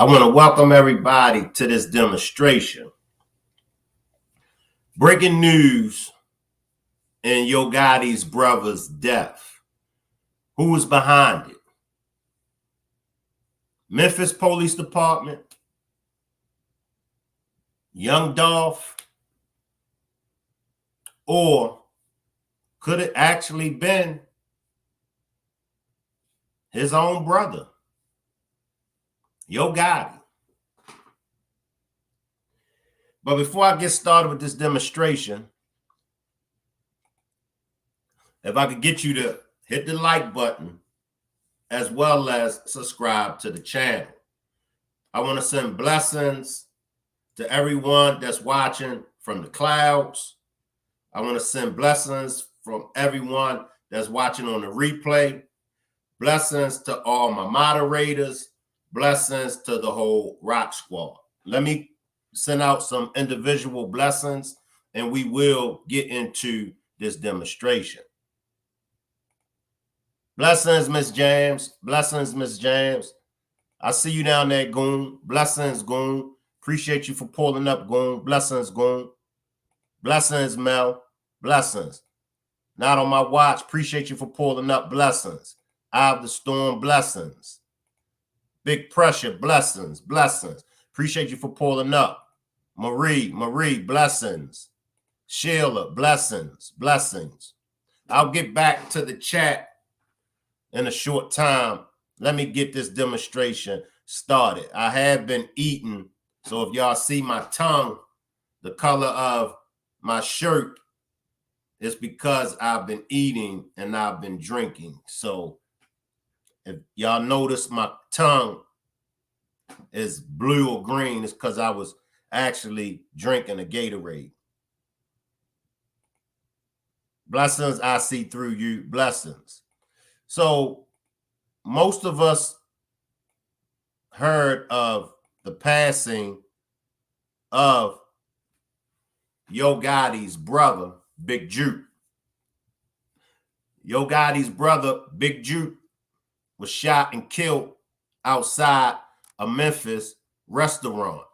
I want to welcome everybody to this demonstration. Breaking news in YoGotti's brother's death. Who was behind it? Memphis Police Department, young Dolph, or could it actually been his own brother, YoGotti? But before I get started with this demonstration, if I could get you to hit the like button as well as subscribe to the channel. I want to send blessings to everyone that's watching from the clouds. I want to send blessings from everyone that's watching on the replay. Blessings to all my moderators. Blessings to the whole Rock Squad. Let me send out some individual blessings and we will get into this demonstration. Blessings, Miss James. Blessings, Miss James. I see you down there, Goon. Blessings, Goon. Appreciate you for pulling up, Goon. Blessings, Goon. Blessings, Mel. Blessings. Not on my watch. Appreciate you for pulling up. Blessings. Eye of the Storm. Blessings. Big Pressure. Blessings. Blessings. Appreciate you for pulling up. Marie. Blessings. Sheila. Blessings. Blessings. I'll get back to the chat in a short time. Let me get this demonstration started. I have been eating, so if y'all see my tongue, the color of my shirt, is because I've been eating and I've been drinking. So if y'all notice my tongue is blue or green, it's because I was actually drinking a Gatorade. Blessings, I see through you. Blessings. So most of us heard of the passing of YoGotti's brother, Big Juke. YoGotti's brother, Big Juke, was shot and killed outside a Memphis restaurant.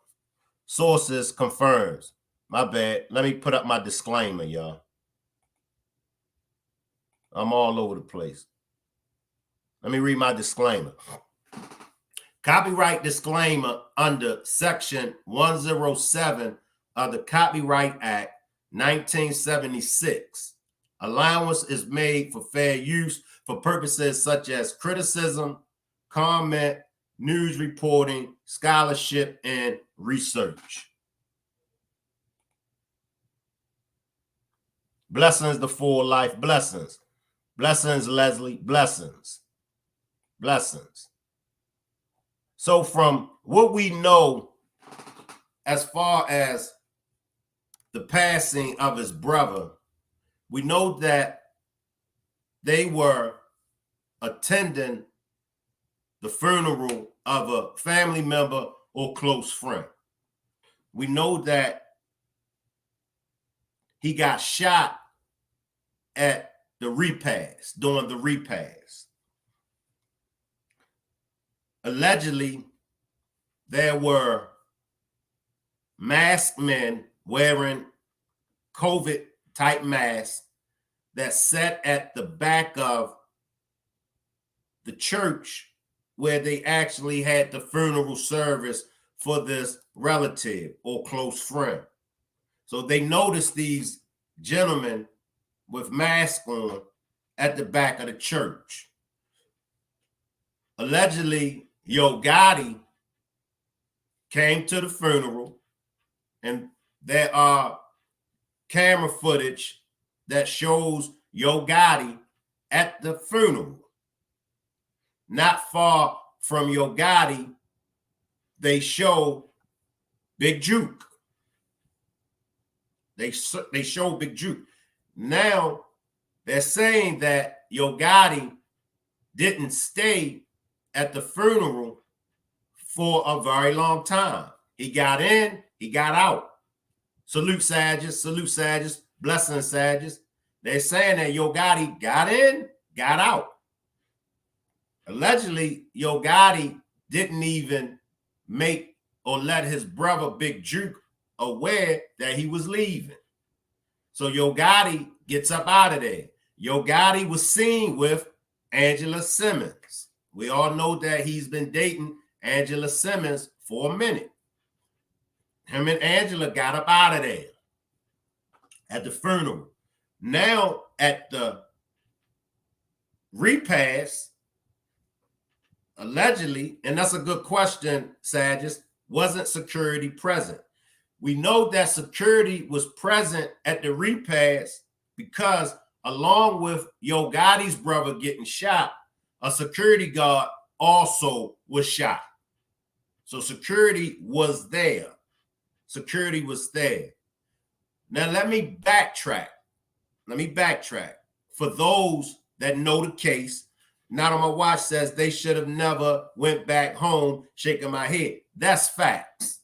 Sources confirms. My bad. Let me put up my disclaimer, y'all. I'm all over the place. Let me read my disclaimer. Copyright disclaimer under Section 107 of the Copyright Act 1976. Allowance is made for fair use for purposes such as criticism, comment, news reporting, scholarship, and research. Blessings to full life. Blessings. Blessings, Leslie. Blessings. Blessings. So from what we know as far as the passing of his brother, we know that they were attending the funeral of a family member or close friend. We know that he got shot at the repast, during the repast. Allegedly, there were masked men wearing COVID-type masks that sat at the back of the church where they actually had the funeral service for this relative or close friend. So they noticed these gentlemen with masks on at the back of the church. Allegedly, YoGotti came to the funeral, and there are camera footage that shows YoGotti at the funeral. Not far from YoGotti, they show Big Juke. They show Big Juke. Now they're saying that YoGotti didn't stay at the funeral for a very long time. He got in, he got out. Salute Sages, blessings Sages. They're saying that YoGotti got in, got out. Allegedly, YoGotti didn't even make or let his brother Big Juke aware that he was leaving. So YoGotti gets up out of there. YoGotti was seen with Angela Simmons. We all know that he's been dating Angela Simmons for a minute. Him and Angela got up out of there at the funeral. Now at the repast, allegedly, and that's a good question, Sages, wasn't security present? We know that security was present at the repast because along with YoGotti's brother getting shot, a security guard also was shot. So security was there. Security was there. Now let me backtrack. For those that know the case, Not On My Watch says they should have never went back home, shaking my head. That's facts.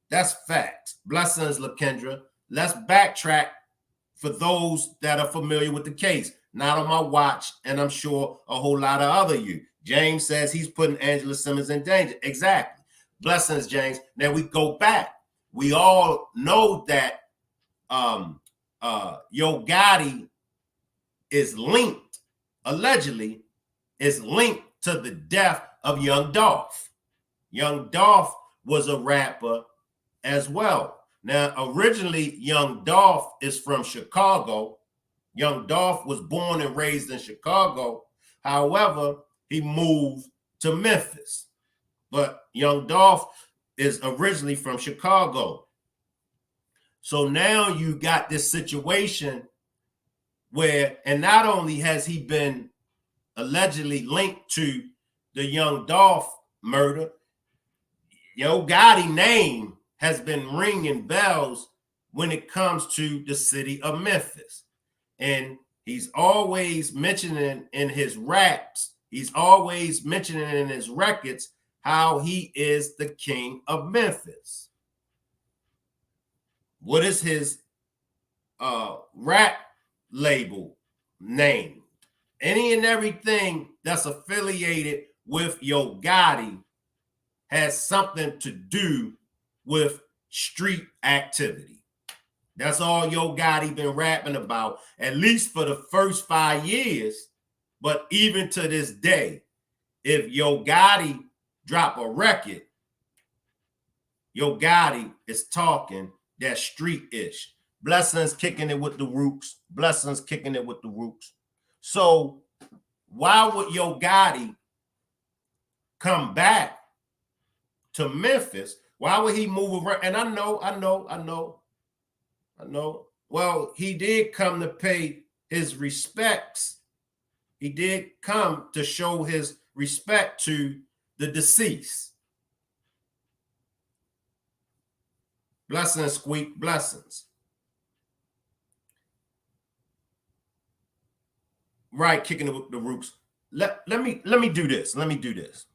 That's facts. Blessings, LaKendra. Let's backtrack for those that are familiar with the case. Not On My Watch, and I'm sure a whole lot of other you. James says he's putting Angela Simmons in danger. Exactly. Blessings, James. Now we go back. We all know that YoGotti is linked, allegedly, is linked to the death of Young Dolph. Young Dolph was a rapper as well. Now, originally, Young Dolph is from Chicago. Young Dolph was born and raised in Chicago. However, he moved to Memphis. But Young Dolph is originally from Chicago. So now you got this situation where, and not only has he been allegedly linked to the Young Dolph murder, YoGotti name has been ringing bells when it comes to the city of Memphis. And he's always mentioning in his raps, he's always mentioning in his records how he is the king of Memphis. What is his rap label name? Any and everything that's affiliated with YoGotti has something to do with street activity. That's all YoGotti been rapping about, at least for the first 5 years. But even to this day, if YoGotti drop a record, YoGotti is talking that street-ish. Blessings kicking it with the Rooks. Blessings kicking it with the Rooks. So why would YoGotti come back to Memphis? Why would he move around? And I know. Well, he did come to pay his respects. He did come to show his respect to the deceased. Blessings, Squeak, blessings. Right, kicking it with the Roots. Let me do this. Let me do this.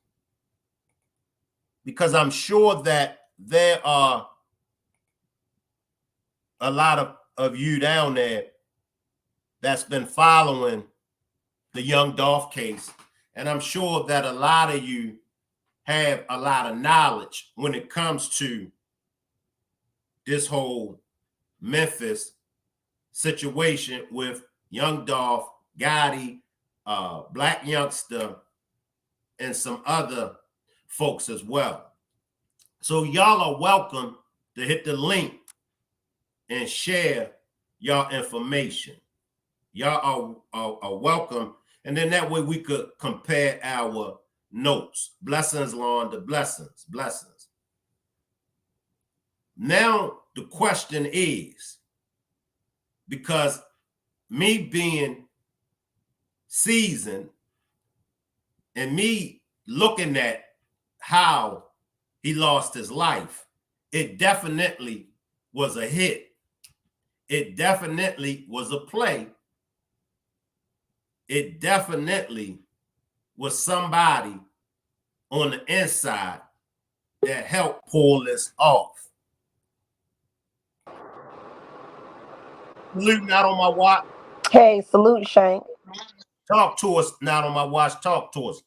Because I'm sure that there are a lot of you down there that's been following the Young Dolph case. And I'm sure that a lot of you have a lot of knowledge when it comes to this whole Memphis situation with Young Dolph, Gotti, Black Youngster, and some other folks as well. So y'all are welcome to hit the link and share y'all information. Y'all are welcome. And then that way we could compare our notes. Blessings, Londa, blessings, blessings. Now the question is, because me being seasoned and me looking at how he lost his life, it definitely was a hit. It definitely was a play. It definitely was somebody on the inside that helped pull this off. Salute, Not On My Watch. Hey, salute, Shank. Talk to us, Not On My Watch. Talk to us.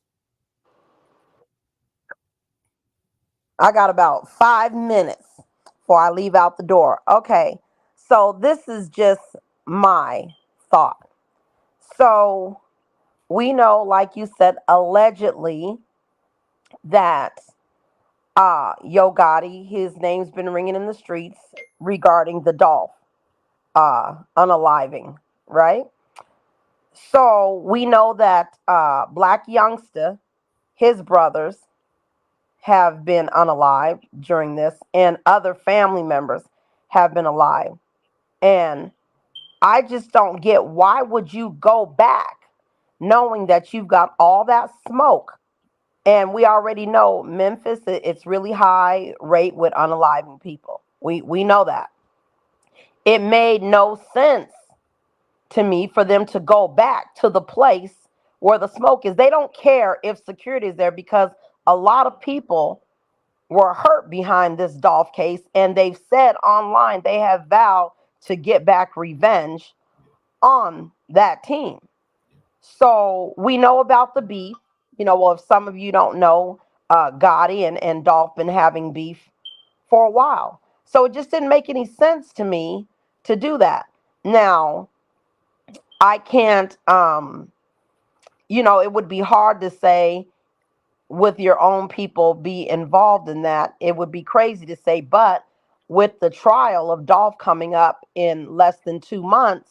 I got about 5 minutes before I leave out the door. Okay. So this is just my thought. So we know, like you said, allegedly that Yo Gotti, his name's been ringing in the streets regarding the Dolph unaliving, right? So we know that Black Youngster, his brothers, have been unalived during this, and other family members have been alive. And I just don't get, why would you go back knowing that you've got all that smoke? And we already know Memphis, it's really high rate with unaliving people. We know that. It made no sense to me for them to go back to the place where the smoke is. They don't care if security is there, because a lot of people were hurt behind this Dolph case, and they've said online they have vowed to get back revenge on that team. So we know about the beef. Well, if some of you don't know, Gotti and Dolph been having beef for a while. So it just didn't make any sense to me to do that. Now, I can't, it would be hard to say with your own people be involved in that. It would be crazy to say, but with the trial of Dolph coming up in less than 2 months,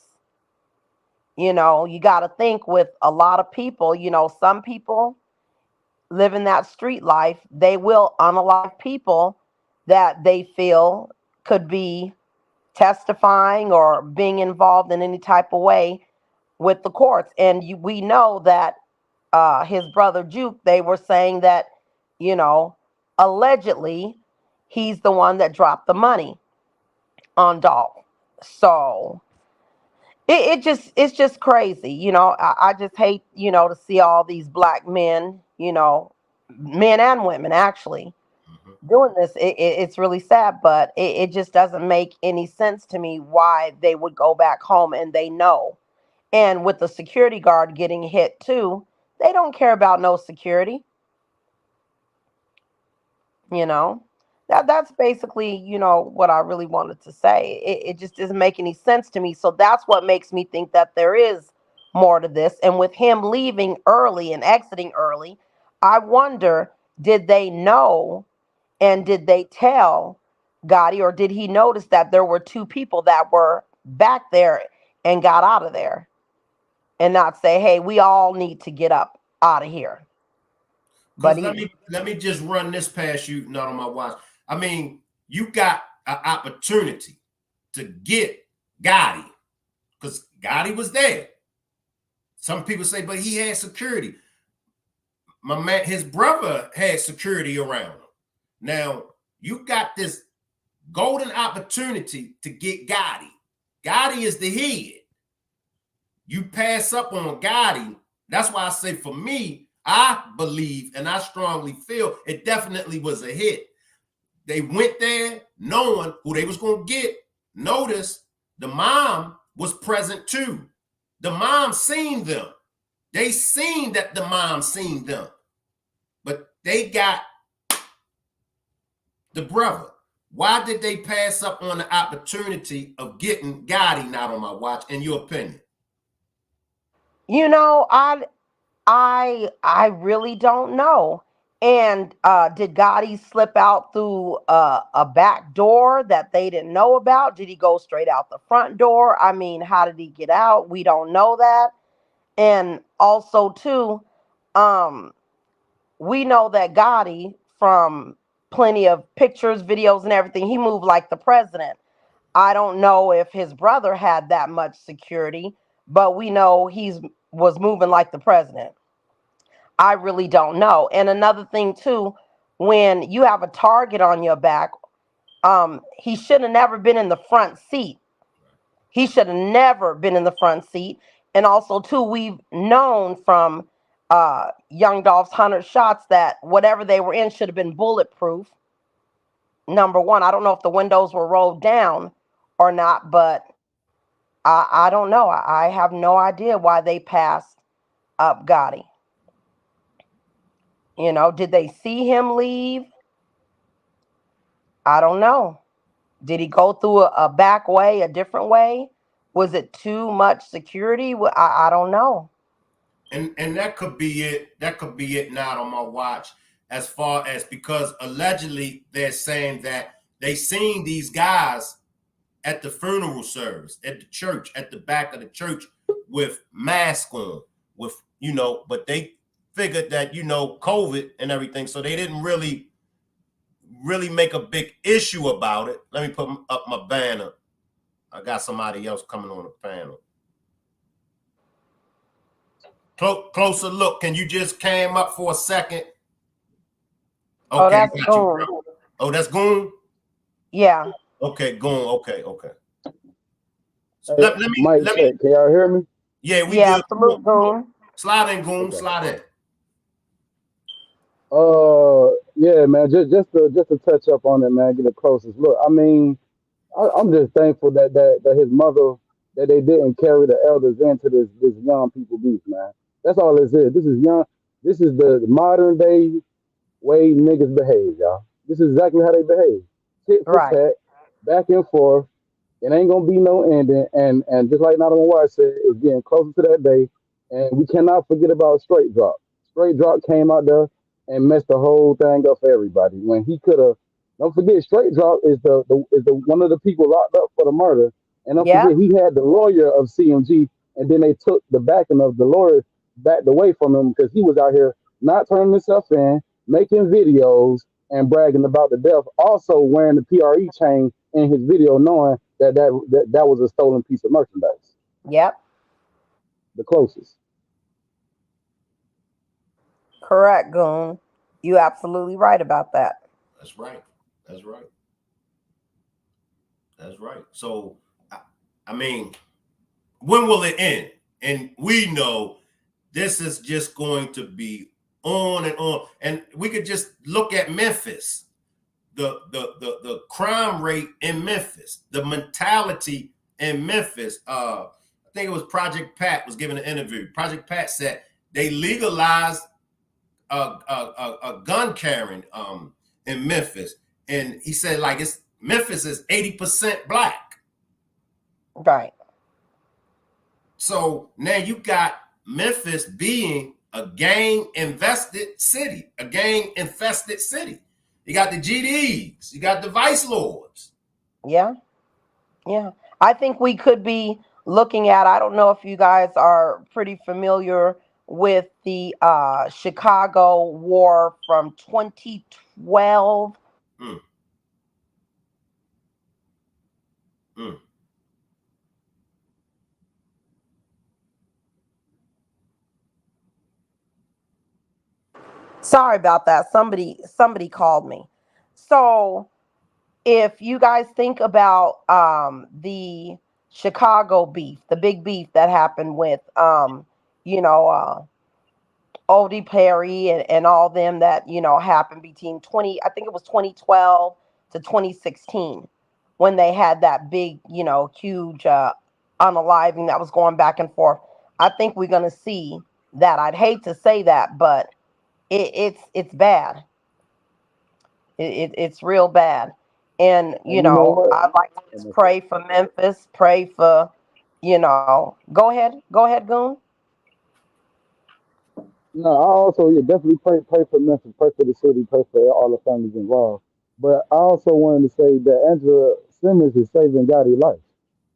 you got to think with a lot of people, some people living that street life, they will unalive people that they feel could be testifying or being involved in any type of way with the courts. And we know that his brother Juke, they were saying that, you know, allegedly he's the one that dropped the money on Dolph. So it's just crazy. I just hate, to see all these black men, men and women actually doing this. It's really sad, but it just doesn't make any sense to me why they would go back home, and they know. And with the security guard getting hit too, they don't care about no security, you know. That's basically, what I really wanted to say. It just doesn't make any sense to me. So that's what makes me think that there is more to this. And with him leaving early and exiting early, I wonder, did they know, and did they tell Gotti, or did he notice that there were two people that were back there and got out of there, and not say, hey, we all need to get up out of here? But Because let me just run this past you, not on my watch. I mean, you got an opportunity to get Gotti, because Gotti was there. Some people say, but he had security. My man, his brother had security around him. Now, you got this golden opportunity to get Gotti. Gotti is the head. You pass up on Gotti. That's why I say, for me, I believe and I strongly feel it definitely was a hit. They went there knowing who they was going to get. Notice the mom was present too. The mom seen them. They seen that the mom seen them. But they got the brother. Why did they pass up on the opportunity of getting Gotti, not on my watch, in your opinion? I really don't know. And did Gotti slip out through a back door that they didn't know about? Did he go straight out the front door? I mean, how did he get out? We don't know that. And also, too, um, we know that Gotti, from plenty of pictures, videos, and everything, he moved like the president. I don't know if his brother had that much security, but we know he's was moving like the president. I really don't know. And another thing too, when you have a target on your back, he should have never been in the front seat. He should have never been in the front seat. And also too, we've known from Young Dolph's 100 shots that whatever they were in should have been bulletproof. Number one, I don't know if the windows were rolled down or not, but I don't know. I have no idea why they passed up Gotti. Did they see him leave? I don't know. Did he go through a back way, a different way? Was it too much security? I don't know. And that could be it. That could be it not on my watch, as far as, because allegedly they're saying that they seen these guys at the funeral service at the church, at the back of the church, with masks on, with, but they figured that, COVID and everything, so they didn't really make a big issue about it. Let me put up my banner. I got somebody else coming on the panel. Closer look. Can you just came up for a second? Okay, Oh, that's got you, Goon. bro. Oh, that's Goon? Yeah. Okay, Goon. Okay. So Hey, Mike check. Can y'all hear me? Yeah, we Yeah, good. salute, Goon. Slide in, Goon. Okay. Slide in. Yeah, man. Just to touch up on it, man. Get the closest look. I mean, I'm just thankful that his mother, that they didn't carry the elders into this young people beef, man. That's all this is. This is young. This is the modern day way niggas behave, y'all. This is exactly how they behave. Tit for Right. tat, back and forth. It ain't gonna be no ending. And just like Not on Watch said, it's getting closer to that day. And we cannot forget about Straight Drop. Straight Drop came out there and messed the whole thing up for everybody. When he could have, don't forget, Straight Drop is the one of the people locked up for the murder. And don't Yeah. forget, he had the lawyer of CMG, and then they took the backing of the lawyer backed away from him because he was out here not turning himself in, making videos and bragging about the death, also wearing the PRE chain in his video, knowing that was a stolen piece of merchandise. Yep. The closest. Correct, Goon. You absolutely right about that. That's right. That's right. That's right. So, I mean, when will it end? And we know this is just going to be on and on. And we could just look at Memphis, the crime rate in Memphis, the mentality in Memphis. I think it was Project Pat was giving an interview. Project Pat said they legalized a gun carrying in Memphis, and he said like Memphis is 80% black. Right. So now you got Memphis being a gang infested city, You got the GDs, you got the vice lords. Yeah. Yeah. I think we could be looking at, I don't know if you guys are pretty familiar with the Chicago War from 2012. Mm, mm. Sorry about that. Somebody called me. So if you guys think about the Chicago beef, the big beef that happened with you know uh Odie Perry and all them that happened between 20, I think it was 2012 to 2016, when they had that big, huge unaliving that was going back and forth. I think we're gonna see that. I'd hate to say that, but it's bad. It's real bad. And And you know what? I'd like to just pray for Memphis, pray for, go ahead, Goon. No, I also, yeah, definitely pray for Memphis, pray for the city, pray for all the families involved. But I also wanted to say that Angela Simmons is saving Gotti's life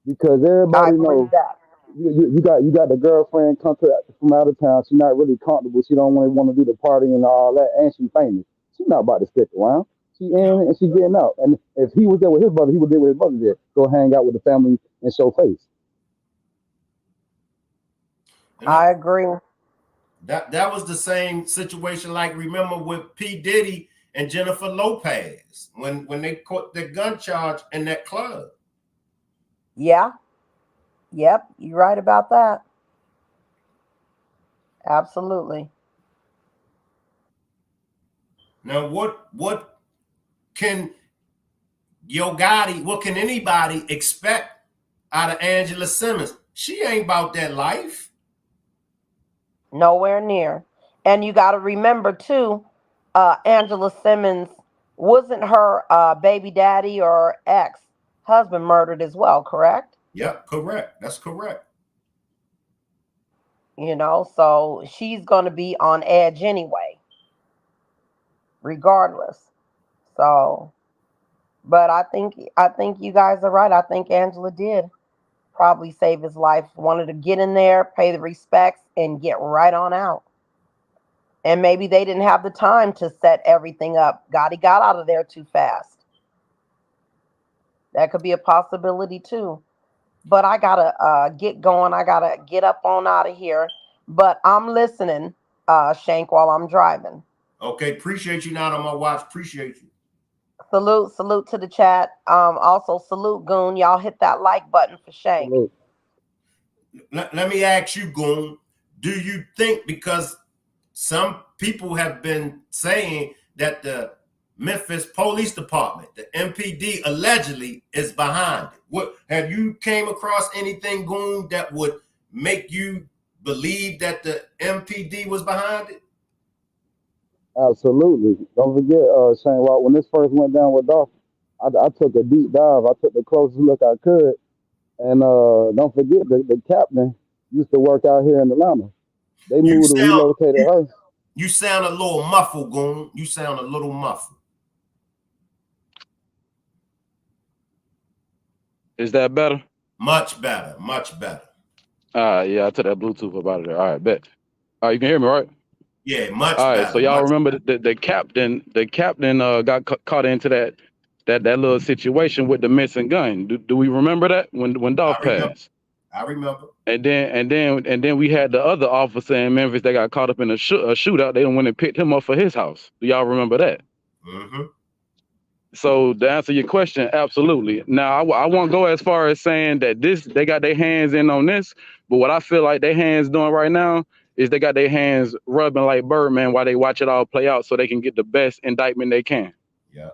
because I everybody believe knows that. you got the girlfriend come from out of town. She's not really comfortable. She don't really want to do the party and all that, and she's famous. She's not about to stick around. She in and she getting out. And if he was there with his brother, he was there with his brother. There, go hang out with the family and show face. And I agree. that was the same situation. Like remember with P Diddy and Jennifer Lopez when they caught the gun charge in that club. Yeah. Yep. You're right about that. Absolutely. Now, what can what can anybody expect out of Angela Simmons? She ain't about that life. Nowhere near. And you got to remember too, Angela Simmons wasn't her baby daddy or ex-husband murdered as well, correct? Yep, correct. That's correct. You know, so she's going to be on edge anyway, regardless. So, but I think you guys are right. I think Angela did probably save his life. Wanted to get in there, pay the respects, and get right on out. And maybe they didn't have the time to set everything up. Gotti got out of there too fast. That could be a possibility too. But I gotta get going. I gotta get up on out of here. But I'm listening, Shank, while I'm driving. Okay, appreciate you not on my watch. Appreciate you. Salute to the chat. Also salute Goon. Y'all hit that like button for Shank. Let me ask you, Goon, do you think, because some people have been saying that the Memphis Police Department, the MPD, allegedly is behind it. What have you came across anything, Goon, that would make you believe that the MPD was behind it? Absolutely. Don't forget, Shane Walk, when this first went down with Dolph, I took a deep dive. I took the closest look I could. And don't forget, the captain used to work out here in Atlanta. They moved and relocated her. You sound a little muffled, Goon. You sound a little muffled. Is that better? Much better. Much better. Yeah, I took that Bluetooth up out of there. All right, bet. All right, you can hear me, right? Yeah, much All right, better. so y'all remember the captain got caught into that little situation with the missing gun. Do we remember that when Dolph passed? I remember. And then we had the other officer in Memphis that got caught up in a shootout. They went and picked him up for his house. Do y'all remember that? Mm-hmm. So to answer your question, absolutely. Now I won't go as far as saying that they got their hands in on this, but what I feel like their hands doing right now is they got their hands rubbing like Birdman while they watch it all play out so they can get the best indictment they can. Yeah.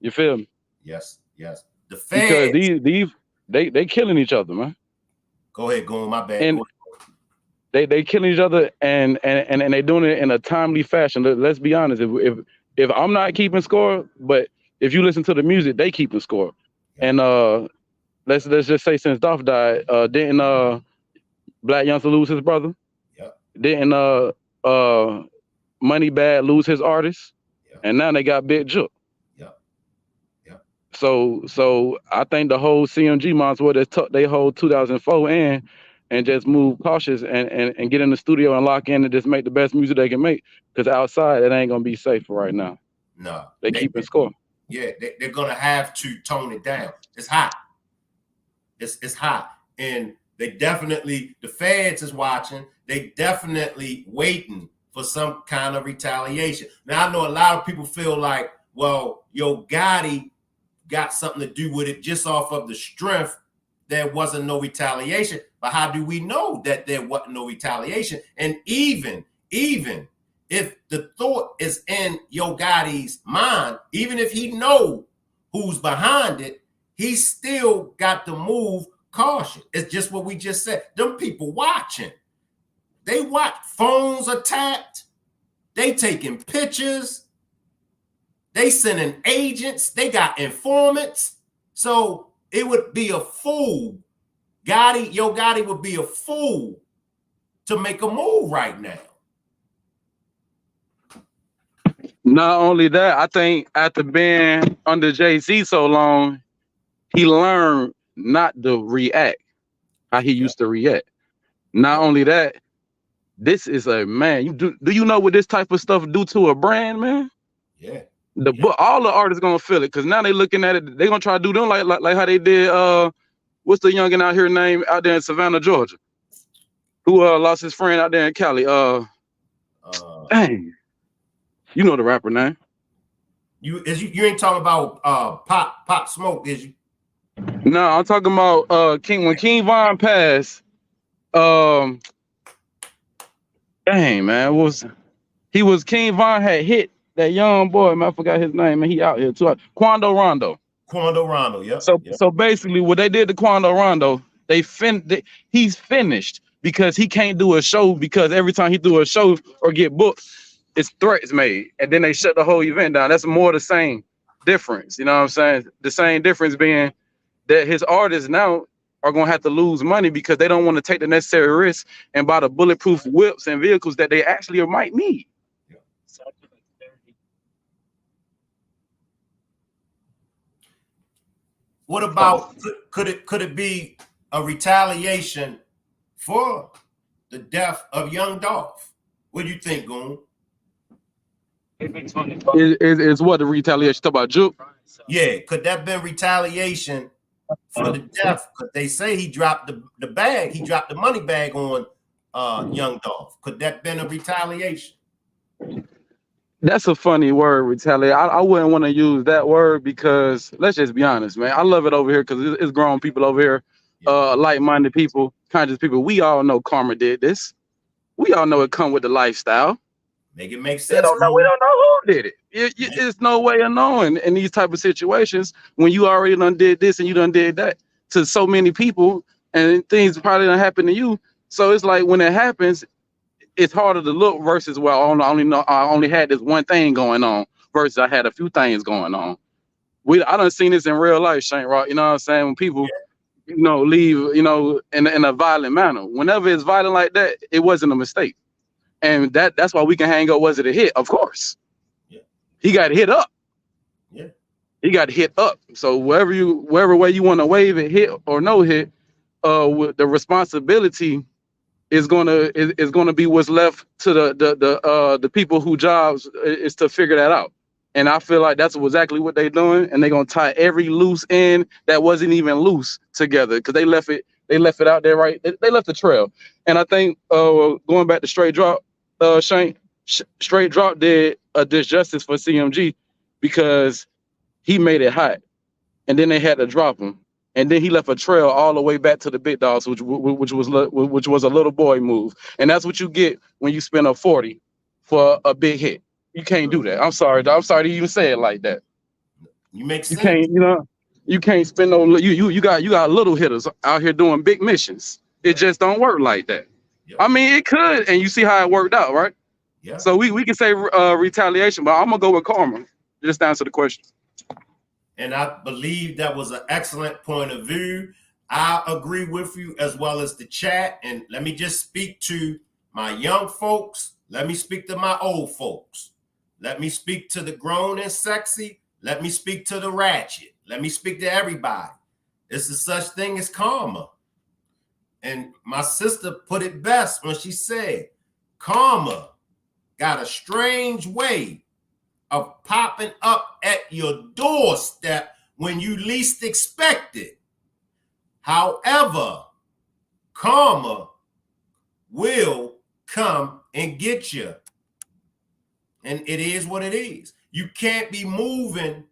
You feel me? Yes. The feds, because they killing each other, man. Go ahead, go on, my bad. And they killing each other and they doing it in a timely fashion. Let's be honest. If I'm not keeping score, but if you listen to the music, they keeping score. Yeah. And let's just say since Dolph died, didn't Black Youngster lose his brother? Yeah. Didn't Money Bad lose his artist? Yeah. And now they got Big Jook. So I think the whole CMG monster would have tucked their whole 2004 in and just move cautious and get in the studio and lock in and just make the best music they can make. Because outside, it ain't going to be safe for right now. No. They keeping score. Yeah, they're going to have to tone it down. It's hot. It's hot. And they definitely, the feds is watching. They definitely waiting for some kind of retaliation. Now, I know a lot of people feel like, well, YoGotti got something to do with it just off of the strength. There wasn't no retaliation. But how do we know that there wasn't no retaliation? And even if the thought is in YoGotti's mind, even if he know who's behind it, he still got to move caution. It's just what we just said. Them people watching. They watch, phones are tapped. They taking pictures. They sending agents. They got informants. So it would be a fool. YoGotti would be a fool to make a move right now. Not only that, I think after being under Jay-Z so long, he learned not to react how he used to react. Not only that, this is a man. Do you know what this type of stuff do to a brand, man? Yeah. All the artists gonna feel it because now they looking at it. They gonna try to do them like how they did. What's the youngin out here name out there in Savannah, Georgia, who lost his friend out there in Cali? Dang, you know the rapper name. You ain't talking about Pop Smoke, is you? No, I'm talking about King when King Von passed. Dang man, King Von had hit that young boy, man, I forgot his name, man. He out here too. Quando Rondo, yeah. So basically, what they did to Quando Rondo, he's finished because he can't do a show because every time he do a show or get booked, it's threats made, and then they shut the whole event down. That's more the same difference. You know what I'm saying? The same difference being that his artists now are gonna have to lose money because they don't want to take the necessary risks and buy the bulletproof whips and vehicles that they actually might need. What about could it be a retaliation for the death of young Dolph? What do you think, Goon? Is what the retaliation talk about, Juke? Yeah, could that been retaliation for the death? Because they say he dropped the bag, he dropped the money bag on young Dolph. Could that been a retaliation? That's a funny word, retaliate. I wouldn't want to use that word because let's just be honest, man. I love it over here because it's grown people over here, like-minded people, conscious people. We all know karma did this. We all know it come with the lifestyle. Make it make sense. We don't know who did it. It's no way of knowing in these type of situations when you already done did this and you done did that to so many people, and things probably done happen to you. So it's like when it happens, it's harder to look versus, well, I only had this one thing going on versus I had a few things going on. I done seen this in real life, Shane Rock. You know what I'm saying? When people, leave, in a violent manner. Whenever it's violent like that, it wasn't a mistake. And that's why we can hang up, was it a hit? Of course. Yeah. He got hit up. Yeah. He got hit up. So wherever way you want to wave it, hit or no hit, with the responsibility is gonna be what's left to the people whose jobs is to figure that out. And I feel like that's exactly what they're doing, and they're gonna tie every loose end that wasn't even loose together because they left it out there, right? They left the trail. And I think going back to Straight Drop, Shane, Straight Drop did a disjustice for CMG because he made it hot, and then they had to drop him. And then he left a trail all the way back to the big dogs, which was a little boy move. And that's what you get when you spend a 40 for a big hit. You can't do that. I'm sorry to even say it like that. You make sense. You can't, you can't spend no. You got little hitters out here doing big missions. It just don't work like that. Yeah. I mean, it could, and you see how it worked out, right? Yeah. So we can say retaliation, but I'm gonna go with karma. Just to answer the question. And I believe that was an excellent point of view. I agree with you as well as the chat. And let me just speak to my young folks. Let me speak to my old folks. Let me speak to the grown and sexy. Let me speak to the ratchet. Let me speak to everybody. It's a such thing as karma. And my sister put it best when she said, karma got a strange way of popping up at your doorstep when you least expect it. However, karma will come and get you. And it is what it is. You can't be moving.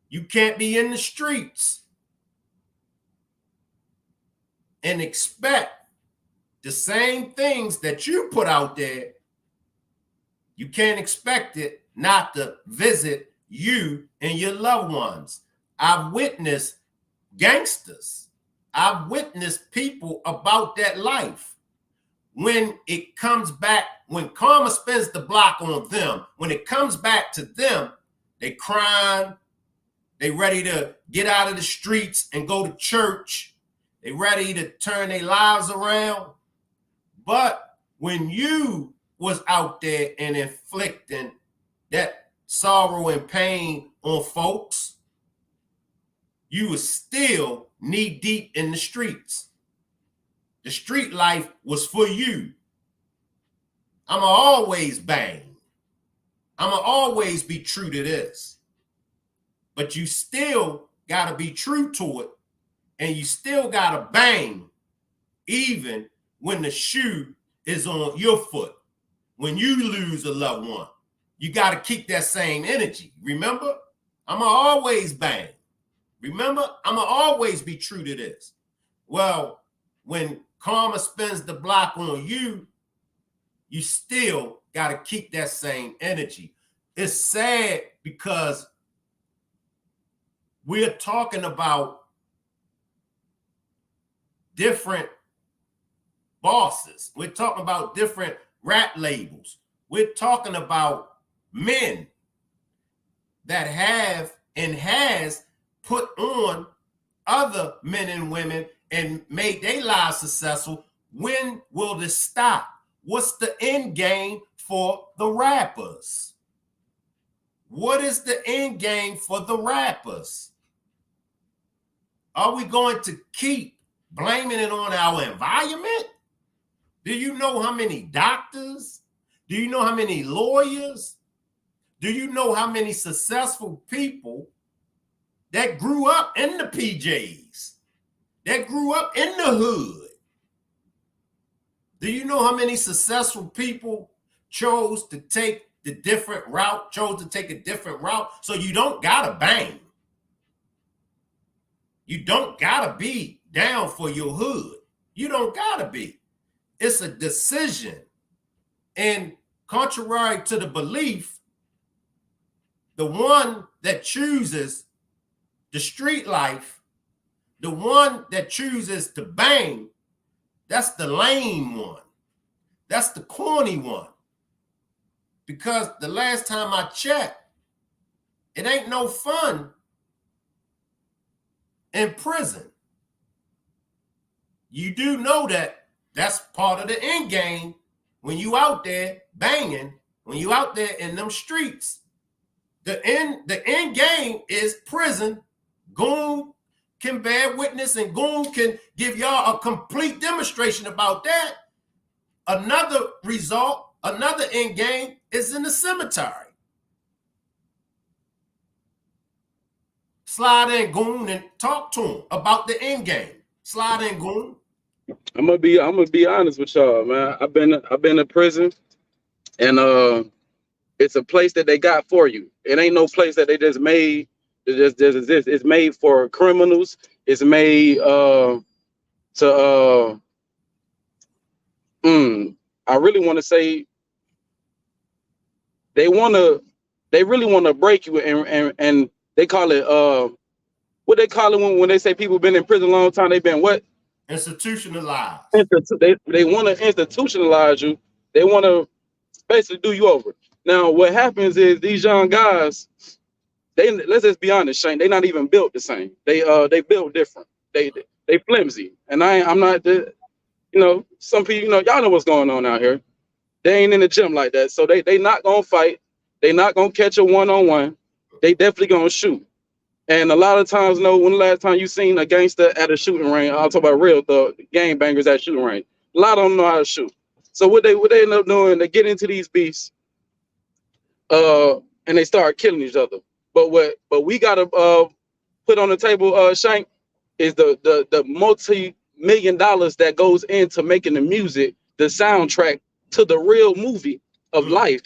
You can't be in the streets and expect the same things that you put out there. You can't expect it not to visit you and your loved ones. I've witnessed gangsters. I've witnessed people about that life. When it comes back, when karma spins the block on them, when it comes back to them, they crying, they ready to get out of the streets and go to church. They ready to turn their lives around. But when you was out there and inflicting that sorrow and pain on folks, you was still knee deep in the streets. The street life was for you. I'ma always bang. I'ma always be true to this. But you still gotta be true to it, and you still gotta bang even when the shoe is on your foot. When you lose a loved one, you got to keep that same energy. Remember, I'm going to always bang. Remember, I'm going to always be true to this. Well, when karma spins the block on you, you still got to keep that same energy. It's sad because we're talking about different bosses. We're talking about different rap labels. We're talking about men that have and has put on other men and women and made their lives successful. When will this stop? What's the end game for the rappers? What is the end game for the rappers? Are we going to keep blaming it on our environment? Do you know how many doctors? Do you know how many lawyers? Do you know how many successful people that grew up in the PJs, that grew up in the hood? Do you know how many successful people chose to take the different route, chose to take a different route? So you don't gotta bang. You don't gotta be down for your hood. You don't gotta be. It's a decision. And contrary to the belief, the one that chooses the street life, the one that chooses to bang, that's the lame one. That's the corny one. Because the last time I checked, it ain't no fun in prison. You do know that that's part of the end game when you out there banging, when you out there in them streets. The end game is prison. Goon can bear witness, and Goon can give y'all a complete demonstration about that. Another result, another end game is in the cemetery. Slide in, Goon, and talk to him about the end game. Slide in, Goon. I'm gonna be honest with y'all, man. I've been in prison, and it's a place that they got for you. It ain't no place that they just made to just exist. It's made for criminals. It's made I really want to say they really want to break you, and they call it what they call it when they say people been in prison a long time. They've been what? Institutionalized. They want to institutionalize you. They want to basically do you over. Now, what happens is these young guys, let's just be honest, Shane, they not even built the same. They built different. They flimsy. And I'm not the, some people, y'all know what's going on out here. They ain't in the gym like that. So they not gonna fight. They not gonna catch a one-on-one. They definitely gonna shoot. And a lot of times, when the last time you seen a gangster at a shooting range, I'll talk about real gang bangers at shooting range. A lot of them know how to shoot. So what they end up doing, they get into these beasts, and they start killing each other. But we gotta put on the table, Shank, is the multi-million-dollars that goes into making the music, the soundtrack to the real movie of life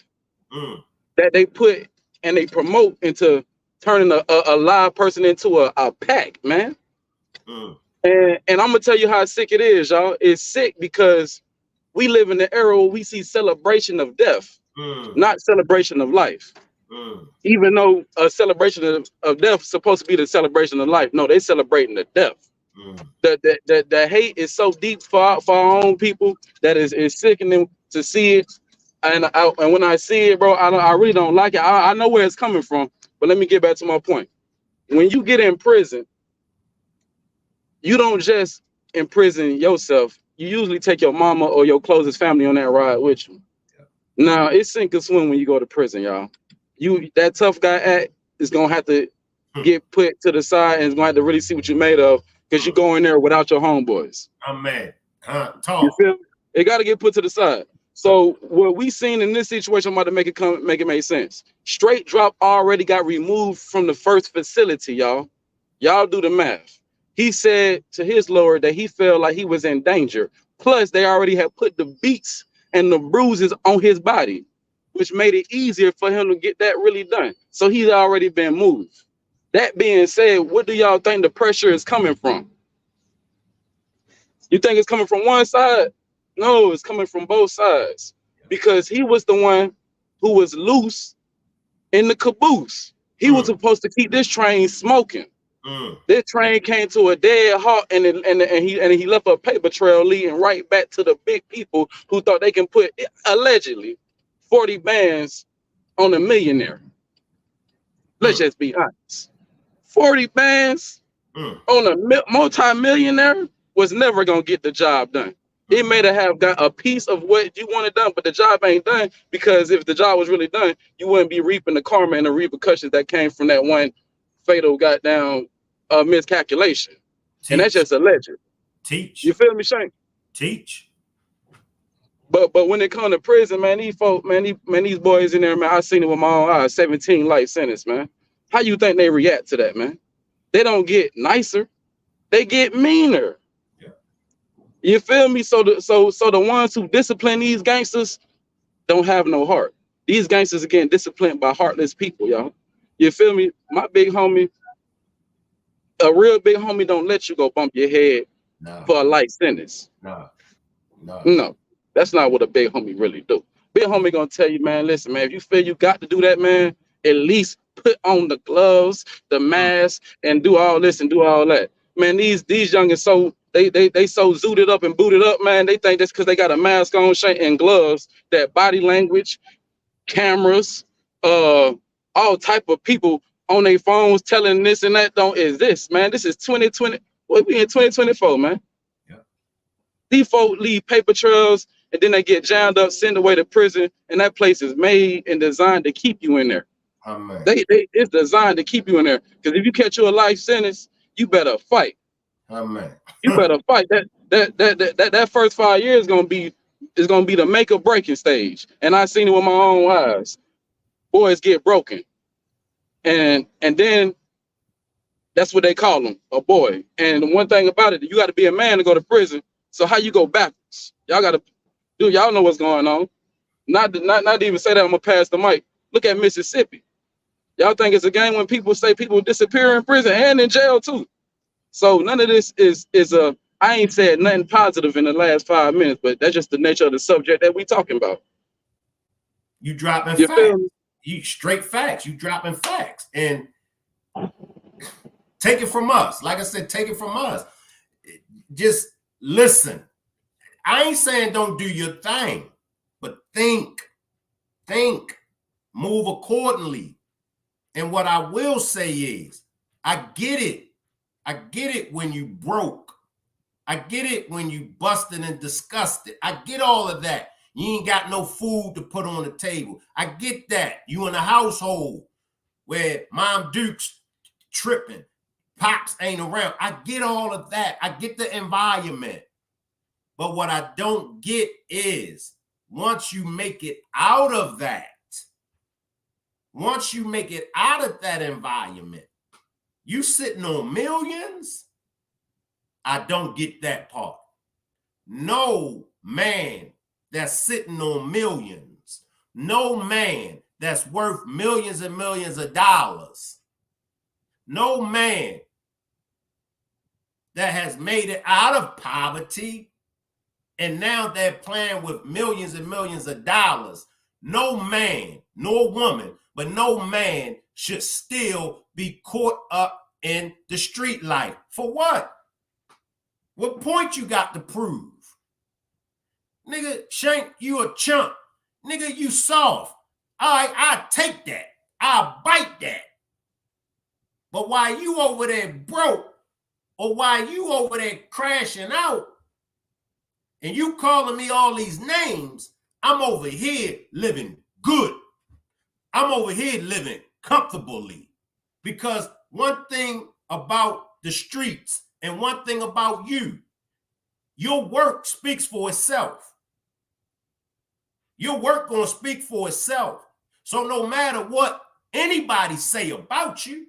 that they put and they promote into turning a live person into a pack, man. And I'm gonna tell you how sick it is, y'all. It's sick because we live in the era where we see celebration of death, not celebration of life. Even though a celebration of death is supposed to be the celebration of life, no, they're celebrating the death. The hate is so deep for our own people that is sickening to see it. And when I see it, bro, I really don't like it. I know where it's coming from, but let me get back to my point. When you get in prison, you don't just imprison yourself. You usually take your mama or your closest family on that ride with you. Now, it's sink or swim when you go to prison, y'all. That tough guy act is gonna have to get put to the side and is gonna have to really see what you made of, because you go in there without your homeboys. I'm mad. You feel me? It got to get put to the side. So what we seen in this situation, I'm about to make it make sense. Straight Drop already got removed from the first facility, y'all. Y'all do the math. He said to his lord that he felt like he was in danger. Plus, they already had put the beats and the bruises on his body, which made it easier for him to get that really done. So he's already been moved. That being said, what do y'all think the pressure is coming from? You think it's coming from one side? No, it's coming from both sides, because he was the one who was loose in the caboose. He was supposed to keep this train smoking. This train came to a dead halt, and he left a paper trail leading right back to the big people who thought they can put, allegedly, 40 bands on a millionaire. Let's just be honest. 40 bands on a multi-millionaire was never going to get the job done. It may have got a piece of what you wanted done, but the job ain't done, because if the job was really done, you wouldn't be reaping the karma and the repercussions that came from that one fatal goddamn miscalculation. Teach. And that's just a legend. Teach. You feel me, Shane? Teach. But when it comes to prison, man, these folk, man, these boys in there, man, I seen it with my own eyes. 17 life sentence, man. How you think they react to that, man? They don't get nicer, they get meaner. Yeah. You feel me? So the ones who discipline these gangsters don't have no heart. These gangsters are getting disciplined by heartless people, y'all. You feel me? My big homie, a real big homie, don't let you go bump your head for a life sentence. No, that's not what a big homie really do. Big homie gonna tell you, man, listen, man, if you feel you got to do that, man, at least put on the gloves, the mask, and do all this and do all that. Man, these youngins, so they so zooted up and booted up, man. They think that's because they got a mask on, and gloves, that body language, cameras, all type of people on their phones telling this and that don't exist, man. This is 2020. Well, we in 2024, man. Yeah. These folks leave paper trails, and then they get jammed up, sent away to prison, and that place is made and designed to keep you in there. Amen. It's designed to keep you in there, because if you catch you a life sentence, you better fight. Amen. You better fight. That first 5 years is gonna be the make or breaking stage, and I seen it with my own eyes. Boys get broken, and then that's what they call them, a boy. And the one thing about it, you got to be a man to go to prison. So how you go backwards? Y'all got to do. Y'all know what's going on. Not to even say that, I'm gonna pass the mic. Look at Mississippi. Y'all think it's a game when people say people disappear in prison and in jail too. So none of this is a. I ain't said nothing positive in the last 5 minutes, but that's just the nature of the subject that we talking about. You dropping facts. You straight facts. You dropping facts, and take it from us. Like I said, take it from us. Just listen. I ain't saying don't do your thing, but think, move accordingly. And what I will say is, I get it. I get it when you broke. I get it when you busted and disgusted. I get all of that. You ain't got no food to put on the table. I get that. You in a household where Mom Duke's tripping, Pops ain't around. I get all of that. I get the environment. But what I don't get is, once you make it out of that, environment, you sitting on millions. I don't get that part. No man that's sitting on millions, no man that's worth millions and millions of dollars, no man that has made it out of poverty and now they're playing with millions and millions of dollars, no man, no woman, but no man should still be caught up in the street life. For what? What point you got to prove? Nigga, Shank, you a chump. Nigga, you soft. All right, I take that. I'll bite that. But while you over there broke, or while you over there crashing out, and you calling me all these names, I'm over here living good. I'm over here living comfortably. Because one thing about the streets and one thing about you, your work speaks for itself. Your work gonna speak for itself. So no matter what anybody say about you,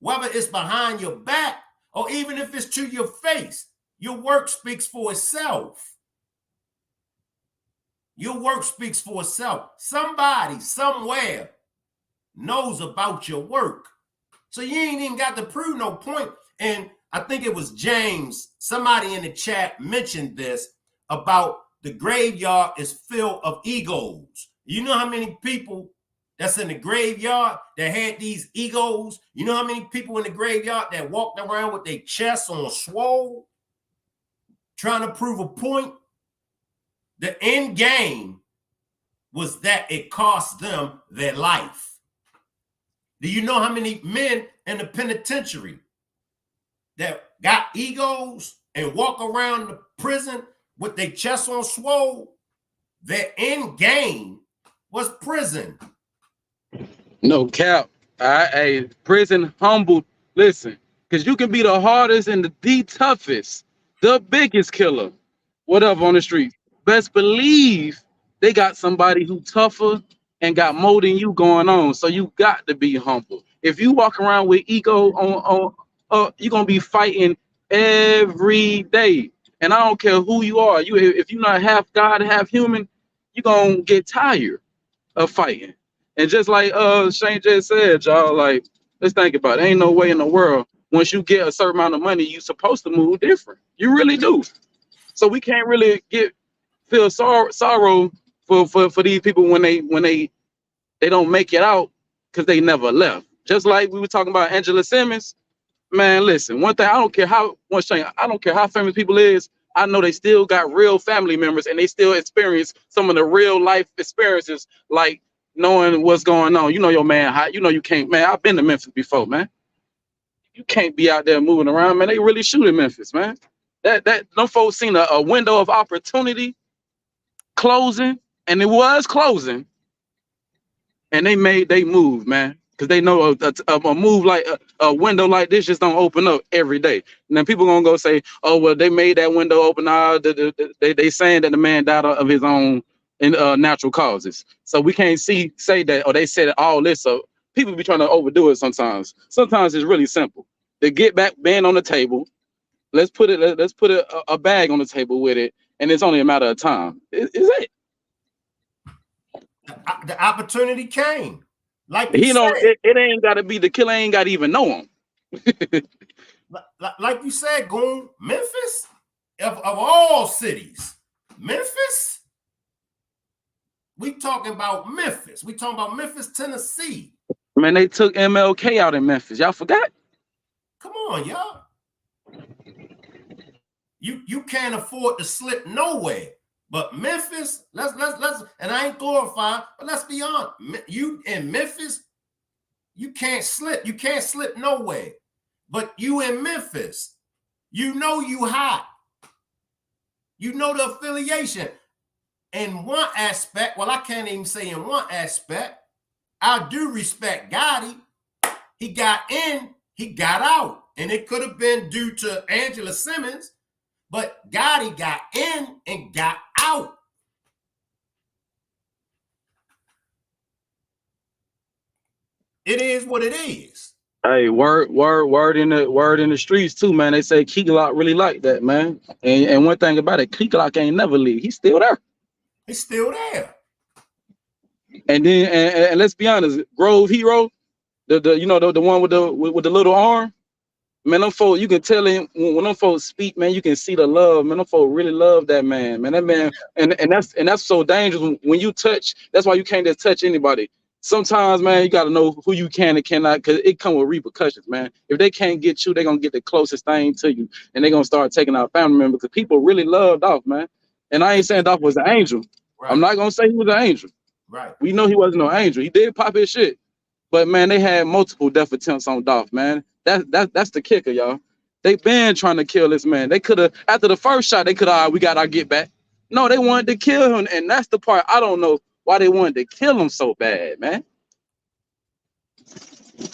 whether it's behind your back or even if it's to your face, your work speaks for itself. Your work speaks for itself. Somebody, somewhere knows about your work. So you ain't even got to prove no point. And I think it was James, somebody in the chat mentioned this about the graveyard is filled of egos. You know how many people that's in the graveyard that had these egos? You know how many people in the graveyard that walked around with their chests on swole, trying to prove a point? The end game was that it cost them their life. Do you know how many men in the penitentiary that got egos and walk around the prison with their chest on swole? Their end game was prison. No cap. Hey, prison humbled. Listen, because you can be the hardest and the toughest, the biggest killer, whatever on the street. Best believe they got somebody who tougher and got more than you going on. So you got to be humble. If you walk around with ego you're gonna be fighting every day. And I don't care who you are. If you're not half God, half human, you're gonna get tired of fighting. And just like Shane just said, y'all, like, let's think about it. Ain't no way in the world once you get a certain amount of money, you're supposed to move different. You really do. So we can't really feel sorrow for these people when they don't make it out because they never left. Just like we were talking about Angela Simmons. Man, listen, one thing, I don't care how famous people is. I know they still got real family members and they still experience some of the real life experiences, like knowing what's going on. You know your man, you can't, man. I've been to Memphis before, man. You can't be out there moving around, man. They really shoot in Memphis, man. That them folks seen a window of opportunity closing, and it was closing, and they move, man. Because they know a move like a window like this just don't open up every day. And then people gonna go say, "Oh, well, they made that window open." They saying that the man died of his own natural causes. So we can't say that, or they said all this. So people be trying to overdo it sometimes. Sometimes it's really simple. The get back band on the table. Let's put a bag on the table with it, and it's only a matter of time. Is it? The opportunity came. Like you Said, it ain't got to be the killer. Ain't got to even know him. Like you said, Goon, Memphis, of all cities, Memphis. We talking about Memphis. We talking about Memphis, Tennessee. Man, they took MLK out in Memphis. Y'all forgot? Come on, y'all. You can't afford to slip nowhere. But Memphis, let's and I ain't glorifying, but let's be honest. You in Memphis, you can't slip. You can't slip nowhere. But you in Memphis, you know you hot. You know the affiliation. In one aspect, well, I can't even say in one aspect, I do respect Gotti. He got in, he got out. And it could have been due to Angela Simmons. But Gotti got in and got out. It is what it is. Hey, word in the streets too, man. They say Key Glock really like that, man. And one thing about it, Key Glock ain't never leave. He's still there. He's still there. And then and let's be honest, Grove Hero, the one with the little arm. Man, them folks, you can tell him when them folks speak, man, you can see the love. Man, them folks really love that man. Man, that man, and that's so dangerous when you touch. That's why you can't just touch anybody. Sometimes, man, you gotta know who you can and cannot, because it come with repercussions, man. If they can't get you, they're gonna get the closest thing to you, and they're gonna start taking out family members, because people really love Dolph, man. And I ain't saying Dolph was an angel. Right. I'm not gonna say he was an angel. Right. We know he wasn't no angel. He did pop his shit. But man, they had multiple death attempts on Dolph, man. That's the kicker, y'all. They been trying to kill this man. They could have, after the first shot, they could have, we got our get back. No, they wanted to kill him, and that's the part I don't know why they wanted to kill him so bad, man.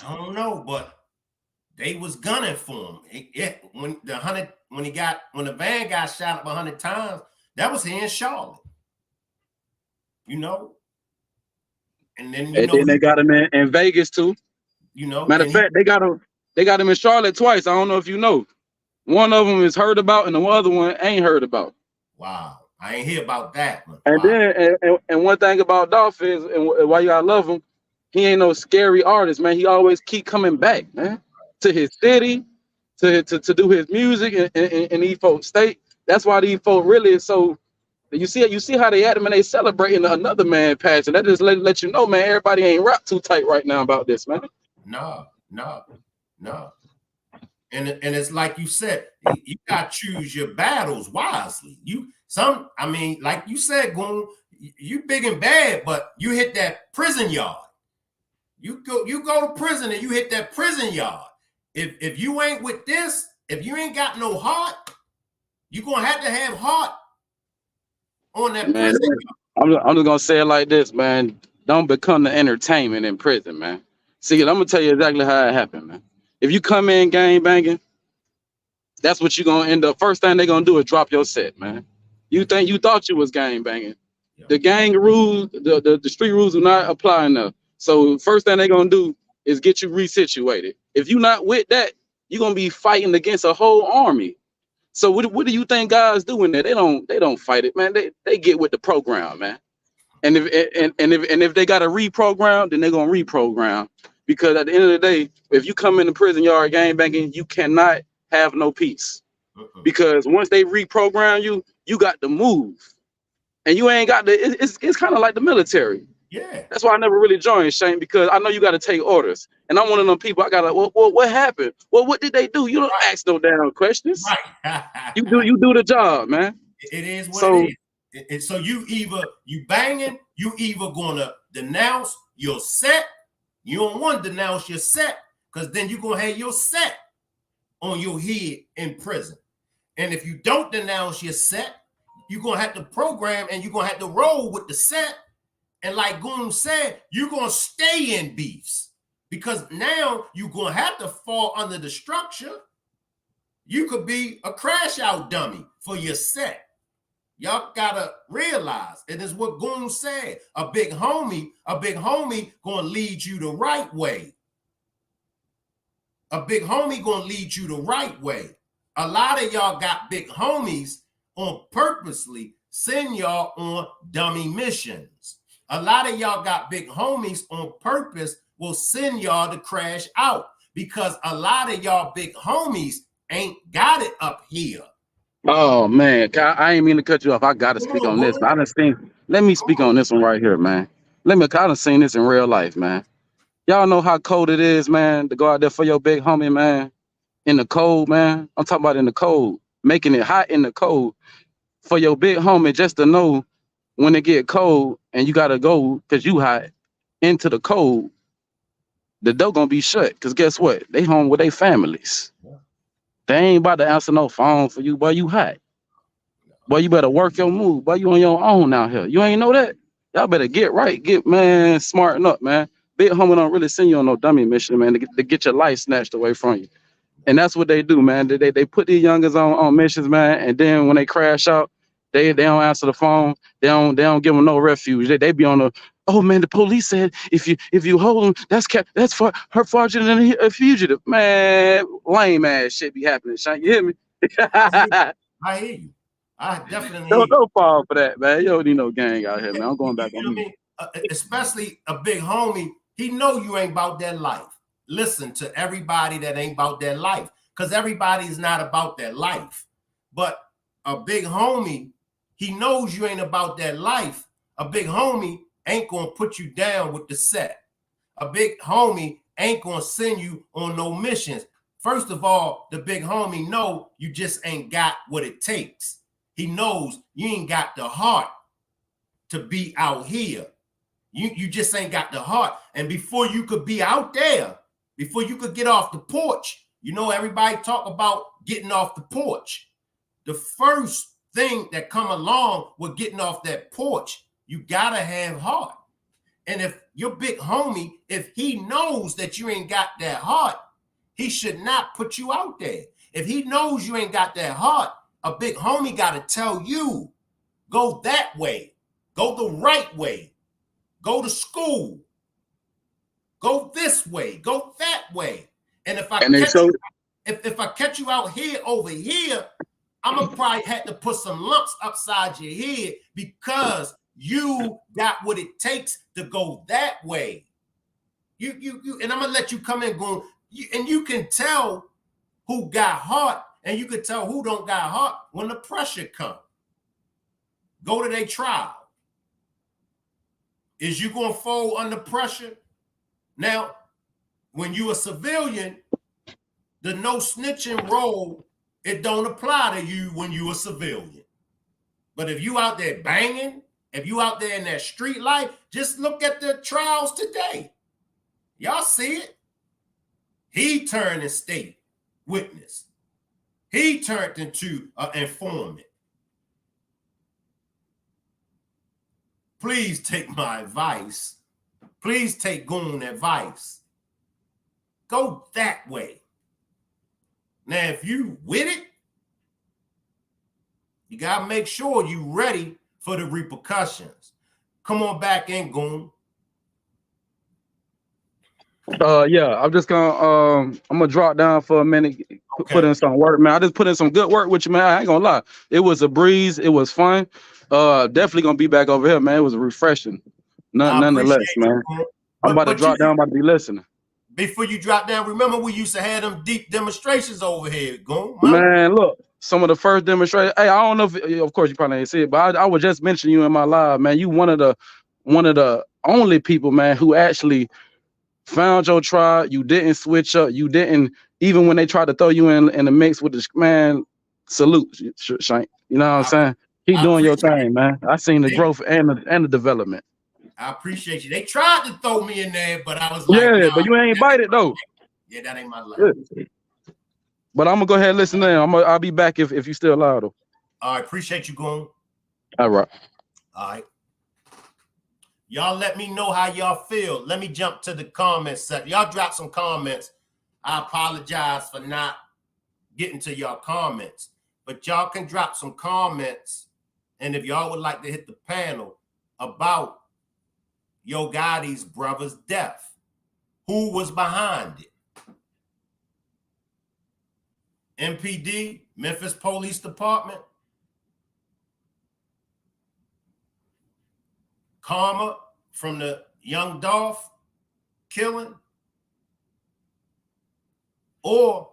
I don't know, but they was gunning for him. When the van got shot up 100 times, that was here in Charlotte. You know. And then they got him in Vegas too. You know, matter of fact, they got him in Charlotte twice. I don't know if you know. One of them is heard about, and the other one ain't heard about. Wow, I ain't hear about that. And wow. Then and one thing about Dolph is, and why you gotta love him, he ain't no scary artist, man. He always keep coming back, man, to his city, to do his music and these folks state. That's why these folks really is so. You see how they at him and they celebrating another man passing. That just let you know, man, everybody ain't wrapped too tight right now about this, man. No. And it's like you said, you gotta choose your battles wisely. Like you said, Goon, you big and bad, but you hit that prison yard. You go to prison and you hit that prison yard. If you ain't with this, if you ain't got no heart, you're gonna have to have heart on that Man, prison I'm just gonna say it like this, man. Don't become the entertainment in prison, man. See, I'm gonna tell you exactly how it happened, man. If you come in gang banging, that's what you're gonna end up. First thing they're gonna do is drop your set, man. You thought you was gang banging. yard. The gang rules, the street rules do not apply enough. So first thing they're gonna do is get you resituated. If you're not with that, you're gonna be fighting against a whole army. So what do you think guys do in there? They don't fight it, man. They get with the program, man. And if they got to reprogram, then they're gonna reprogram. Because at the end of the day, if you come in the prison yard gang banging, you cannot have no peace. Because once they reprogram you, you got to move. And you ain't got the it's kind of like the military. Yeah. That's why I never really joined, Shane, because I know you got to take orders. And I'm one of them people, I got to, well, what happened? Well, what did they do? You don't ask no damn questions. Right. You do the job, man. It is what it is. And so you banging, you either gonna denounce your set. You don't want to denounce your set, because then you're gonna have your set on your head in prison. And if you don't denounce your set, you're gonna have to program and you're gonna have to roll with the set. And like Goon said, you're gonna stay in beefs, because now you're gonna have to fall under the structure. You could be a crash out dummy for your set. Y'all gotta realize, it is what Goon said. A big homie gonna lead you the right way. A big homie gonna lead you the right way. A lot of y'all got big homies on purposely send y'all on dummy missions. A lot of y'all got big homies on purpose will send y'all to crash out, because a lot of y'all big homies ain't got it up here. Oh man, I ain't mean to cut you off. I gotta speak on this. Let me speak on this one right here, man. I done seen this in real life, man. Y'all know how cold it is, man, to go out there for your big homie, man. In the cold, man. I'm talking about in the cold, making it hot in the cold for your big homie, just to know when it get cold and you gotta go because you hot into the cold, the door gonna be shut. Cause guess what? They home with their families. They ain't about to answer no phone for you, boy. You hot. Boy, you better work your move. Boy, you on your own out here. You ain't know that? Y'all better get right. Man, smarten up, man. Big homie don't really send you on no dummy mission, man, to get your life snatched away from you. And that's what they do, man. They put these youngers on missions, man, and then when they crash out, they don't answer the phone. They don't give them no refuge. They be on the, oh man, the police said if you hold them, that's her fraudulent than a fugitive. Man, lame ass shit be happening. Shane, you hear me? I hear you. I definitely hear you. Don't fall for that, man. You don't need no gang out here, man. I'm going back on you. Especially a big homie, he know you ain't about that life. Listen to everybody that ain't about that life, because everybody's not about that life. But a big homie, he knows you ain't about that life. A big homie ain't gonna put you down with the set. A big homie ain't gonna send you on no missions. First of all, the big homie know you just ain't got what it takes. He knows you ain't got the heart to be out here. You just ain't got the heart. And before you could be out there, before you could get off the porch, you know, everybody talk about getting off the porch. The first thing that come along with getting off that porch, you gotta have heart. And if your big homie, if he knows that you ain't got that heart, he should not put you out there. If he knows you ain't got that heart, a big homie got to tell you, go that way, go the right way, go to school, go this way, go that way. And if I catch you out here over here, I'm gonna probably have to put some lumps upside your head, because you got what it takes to go that way. You and I'm gonna let you come in going, and you can tell who got heart and you can tell who don't got heart when the pressure comes. Go to their trial. Is you gonna fold under pressure? Now, when you a civilian, the no snitching role, it don't apply to you when you a civilian. But if you out there banging If you out there in that street life, just look at the trials today. Y'all see it. He turned and state witness. He turned into an informant. Please take my advice. Please take Goon advice. Go that way. Now, if you with it, you got to make sure you ready for the repercussions. Come on back in, Goon. Yeah, I'm just gonna I'm gonna drop down for a minute, put in some work, man. I just put in some good work with you, man. I ain't gonna lie. It was a breeze, it was fun. Definitely gonna be back over here, man. It was refreshing. Nonetheless, man. I'm about to drop down, about to be listening. Before you drop down, remember we used to have them deep demonstrations over here, Goon. Man, look, some of the first demonstrations. Hey, I don't know if, of course, you probably ain't see it, but I was just mentioning you in my live, man. You one of the only people, man, who actually found your tribe. You didn't switch up. You didn't, even when they tried to throw you in the mix with the man. Salute, Shank. You know what I'm saying? Keep doing your thing, man. I seen the growth and the development. I appreciate you. They tried to throw me in there, but I was like, yeah, nah, but you ain't bite it though. Yeah, that ain't my life. Good. But I'm gonna go ahead and listen in. I'll be back if you still loud though. All right, appreciate you, Goon. All right. All right. Y'all let me know how y'all feel. Let me jump to the comments section. Y'all drop some comments. I apologize for not getting to y'all comments, but y'all can drop some comments. And if y'all would like to hit the panel about YoGotti's brother's death, who was behind it? MPD, Memphis Police Department, karma from the young Dolph killing, or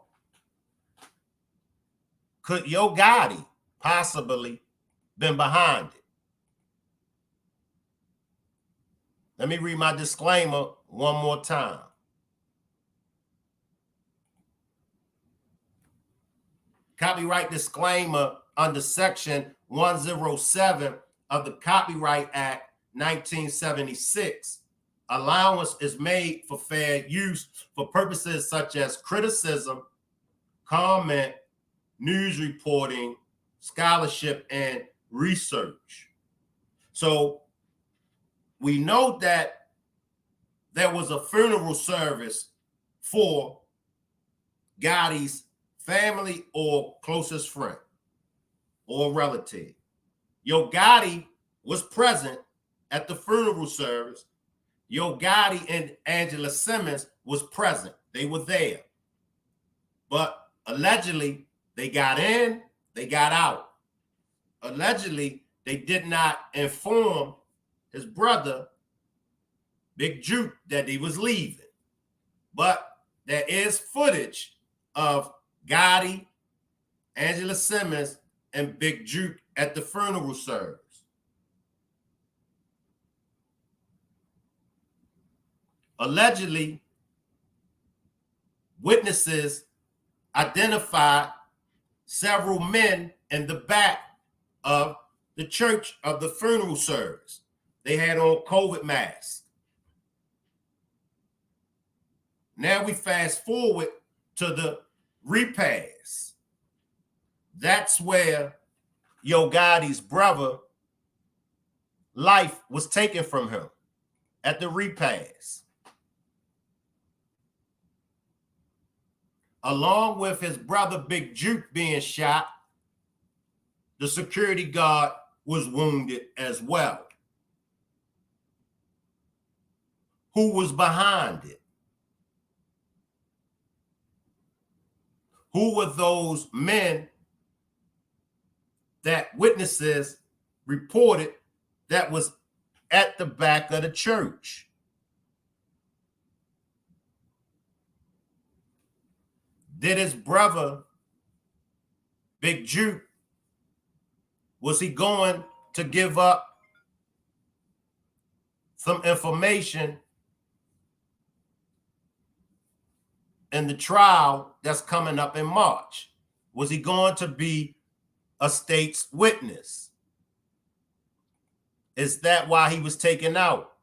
could YoGotti possibly been behind it? Let me read my disclaimer one more time. Copyright disclaimer under Section 107 of the Copyright Act 1976. Allowance is made for fair use for purposes such as criticism, comment, news reporting, scholarship, and research. So we know that there was a funeral service for Gotti's family or closest friend or relative. YoGotti was present at the funeral service. YoGotti and Angela Simmons was present. They were there. But allegedly, they got in, they got out. Allegedly, they did not inform his brother, Big Juke, that he was leaving. But there is footage of Gotti, Angela Simmons, and Big Juke at the funeral service. Allegedly, witnesses identified several men in the back of the church of the funeral service. They had on COVID masks. Now we fast forward to the repast. That's where YoGotti's brother life was taken from him, at the repast. Along with his brother Big Juke being shot, the security guard was wounded as well. Who was behind it? Who were those men that witnesses reported that was at the back of the church? Did his brother, Big Juke, was he going to give up some information in the trial that's coming up in March? Was he going to be a state's witness? Is that why he was taken out?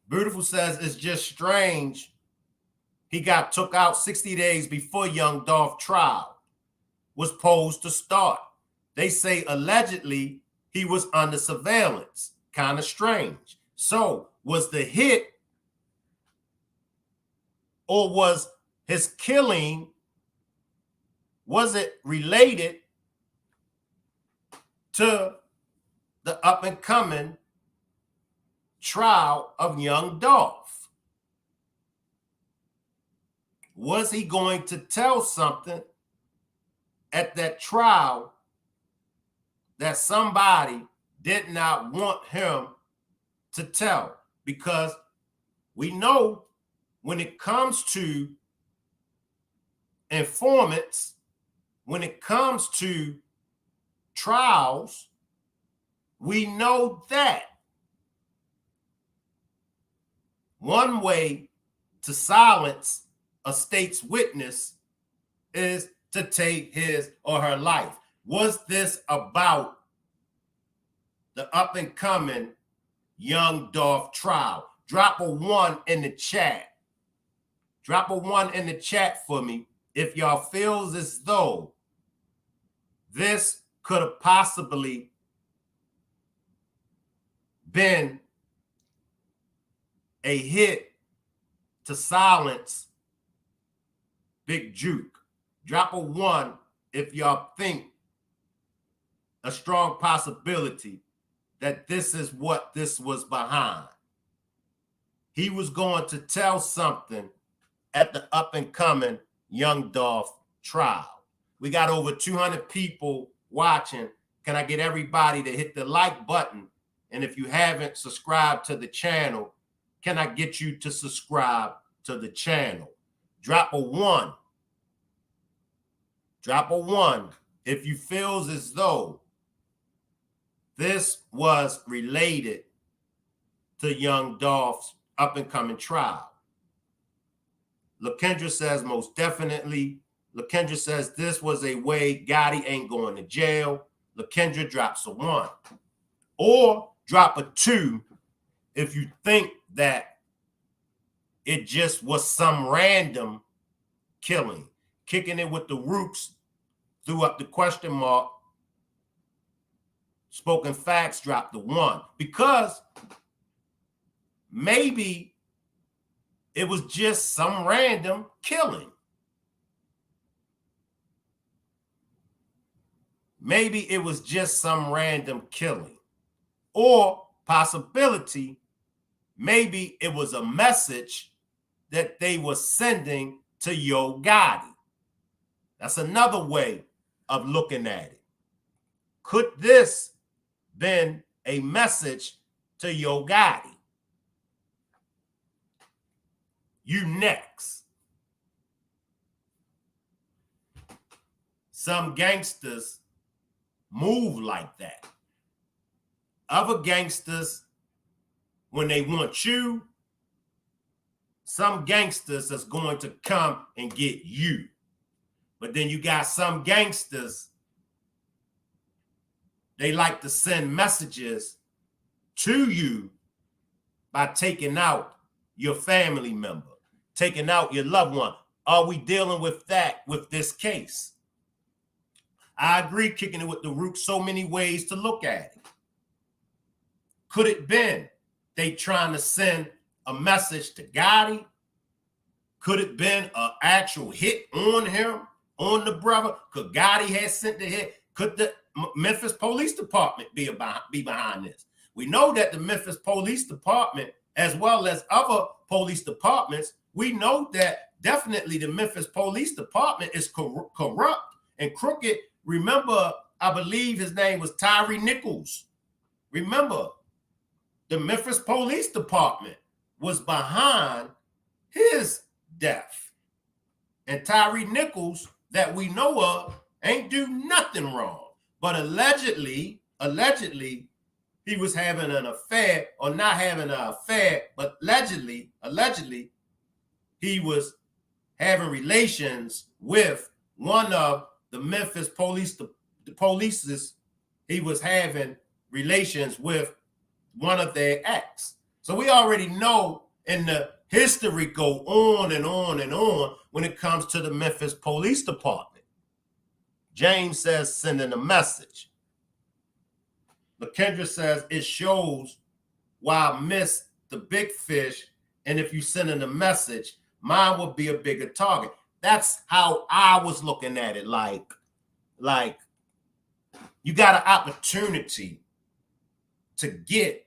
Beautiful says it's just strange. He got took out 60 days before young Dolph trial was posed to start. They say allegedly he was under surveillance. Kind of strange. So was the hit or was his killing, was it related to the up and coming trial of young Dolph? Was he going to tell something at that trial that somebody did not want him to tell? Because we know when it comes to informants, when it comes to trials, we know that one way to silence a state's witness is to take his or her life. Was this about the up and coming young Dolph trial? Drop a 1 in the chat. Drop a 1 in the chat for me if y'all feels as though this could have possibly been a hit to silence Big Juke. Drop a 1 if y'all think a strong possibility that this is what this was behind. He was going to tell something at the up and coming young Dolph trial. We got over 200 people watching. Can I get everybody to hit the like button? And if you haven't subscribed to the channel, can I get you to subscribe to the channel? Drop a 1. Drop a 1 if you feels as though this was related to young Dolph's up and coming trial. LaKendra says most definitely. LaKendra says this was a way Gotti ain't going to jail. LaKendra drops a 1. Or drop a 2 if you think that it just was some random killing. Kicking it with the Rooks threw up the question mark. Spoken Facts dropped the 1. Because maybe it was just some random killing. Maybe it was just some random killing. Or possibility, maybe it was a message that they were sending to YoGotti. That's another way of looking at it. Could this been a message to YoGotti? You next. Some gangsters move like that. Other gangsters, when they want you, some gangsters is going to come and get you. But then you got some gangsters, they like to send messages to you by taking out your family member, taking out your loved one. Are we dealing with that with this case? I agree, kicking it with the Root, so many ways to look at it. Could it been they trying to send a message to Gotti? Could it been an actual hit on him, on the brother? Could Gotti have sent the hit? Could the Memphis Police Department be behind this? We know that the Memphis Police Department, as well as other police departments, we know that definitely the Memphis Police Department is corrupt and crooked. Remember, I believe his name was Tyree Nichols. Remember, the Memphis Police Department was behind his death. And Tyree Nichols, that we know of, ain't do nothing wrong. But allegedly, he was having an affair, or not having an affair, but allegedly, he was having relations with one of the Memphis police's he was having relations with one of their ex. So we already know, in the history go on and on and on when it comes to the Memphis Police Department. James says sending a message. LaKendra says it shows why I miss the big fish, and if you sending a message, mine would be a bigger target. That's how I was looking at it. Like you got an opportunity to get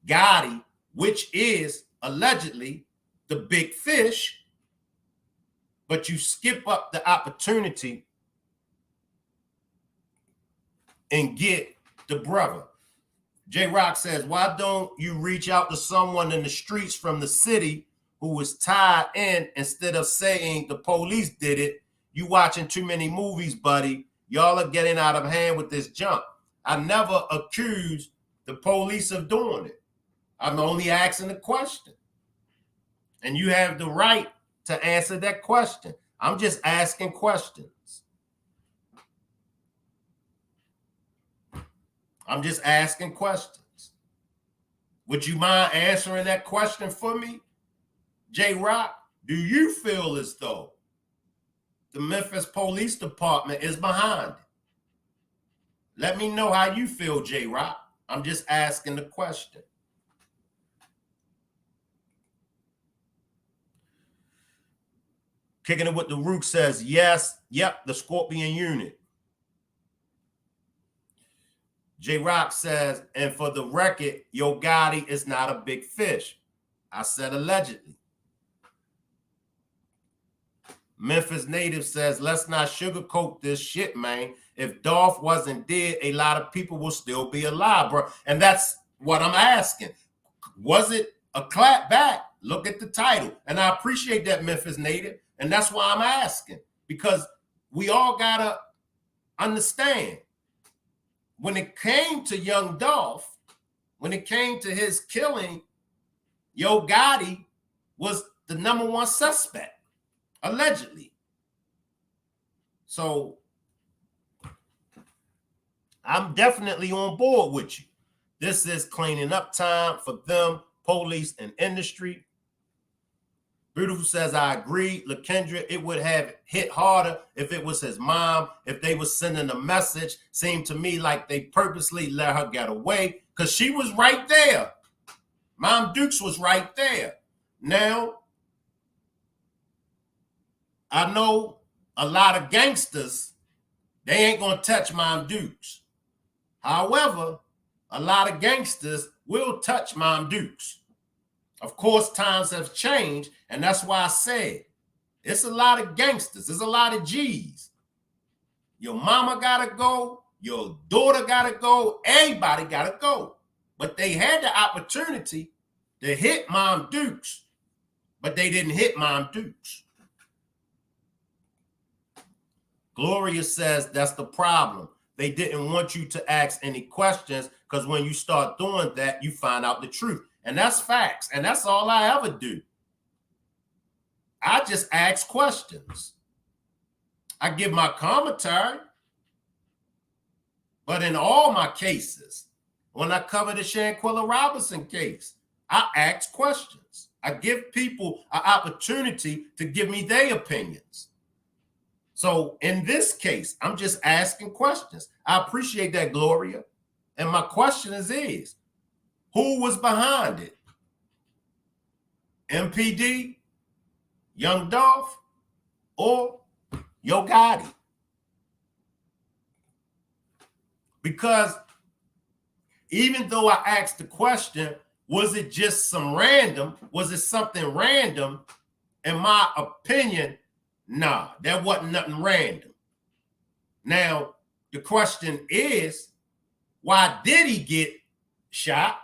Gotti, which is allegedly the big fish, but you skip up the opportunity and get the brother. J Rock says, why don't you reach out to someone in the streets from the city who was tied in instead of saying the police did it? You watching too many movies, buddy. Y'all are getting out of hand with this junk. I never accused the police of doing it. I'm only asking the question. And you have the right to answer that question. I'm just asking questions. I'm just asking questions. Would you mind answering that question for me? J Rock, do you feel as though the Memphis Police Department is behind it? Let me know how you feel, J Rock. I'm just asking the question. Kicking it with the Rook says, yes, yep, the Scorpion unit. J Rock says, and for the record, YoGotti is not a big fish. I said allegedly. Memphis native says, let's not sugarcoat this shit, man. If Dolph wasn't dead, a lot of people will still be alive, bro. And that's what I'm asking. Was it a clap back? Look at the title. And I appreciate that, Memphis native. And that's why I'm asking, because we all got to understand, when it came to young Dolph, when it came to his killing, YoGotti was the #1 suspect, allegedly. So I'm definitely on board with you. This is cleaning up time for them, police and industry. Beautiful says, I agree. LaKendra, it would have hit harder if it was his mom, if they were sending a message. Seemed to me like they purposely let her get away because she was right there. Mom Dukes was right there. Now, I know a lot of gangsters, they ain't going to touch Mom Dukes. However, a lot of gangsters will touch Mom Dukes. Of course, times have changed, and that's why I said it's a lot of gangsters. There's a lot of G's. Your mama got to go. Your daughter got to go. Everybody got to go. But they had the opportunity to hit Mom Dukes, but they didn't hit Mom Dukes. Gloria says that's the problem. They didn't want you to ask any questions because when you start doing that, you find out the truth. And that's facts. And that's all I ever do. I just ask questions. I give my commentary. But in all my cases, when I cover the Shanquilla Robinson case, I ask questions. I give people an opportunity to give me their opinions. So in this case, I'm just asking questions. I appreciate that, Gloria. And my question is who was behind it? MPD, Young Dolph, or YoGotti? Because even though I asked the question, was it just some random? Was it something random? In my opinion, nah, that wasn't nothing random. Now, the question is, why did he get shot?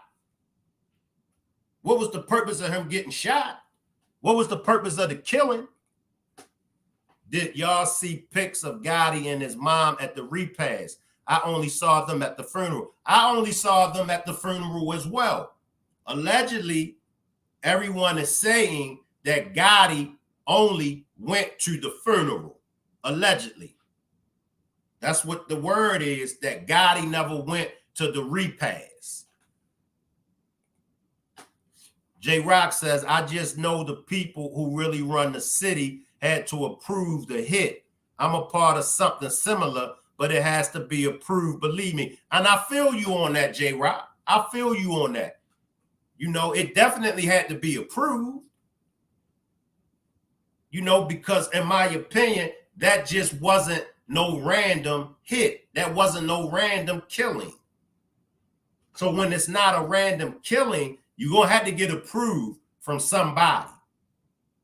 What was the purpose of him getting shot? What was the purpose of the killing? Did y'all see pics of Gotti and his mom at the repast? I only saw them at the funeral. I only saw them at the funeral as well. Allegedly, everyone is saying that Gotti only went to the funeral, allegedly. That's what the word is, that Gotti never went to the repass. J Rock says, I just know the people who really run the city had to approve the hit. I'm a part of something similar, but it has to be approved, believe me. And I feel you on that, J Rock. I feel you on that. You know, it definitely had to be approved. You know, because in my opinion, that just wasn't no random hit. That wasn't no random killing. So when it's not a random killing, you're going to have to get approved from somebody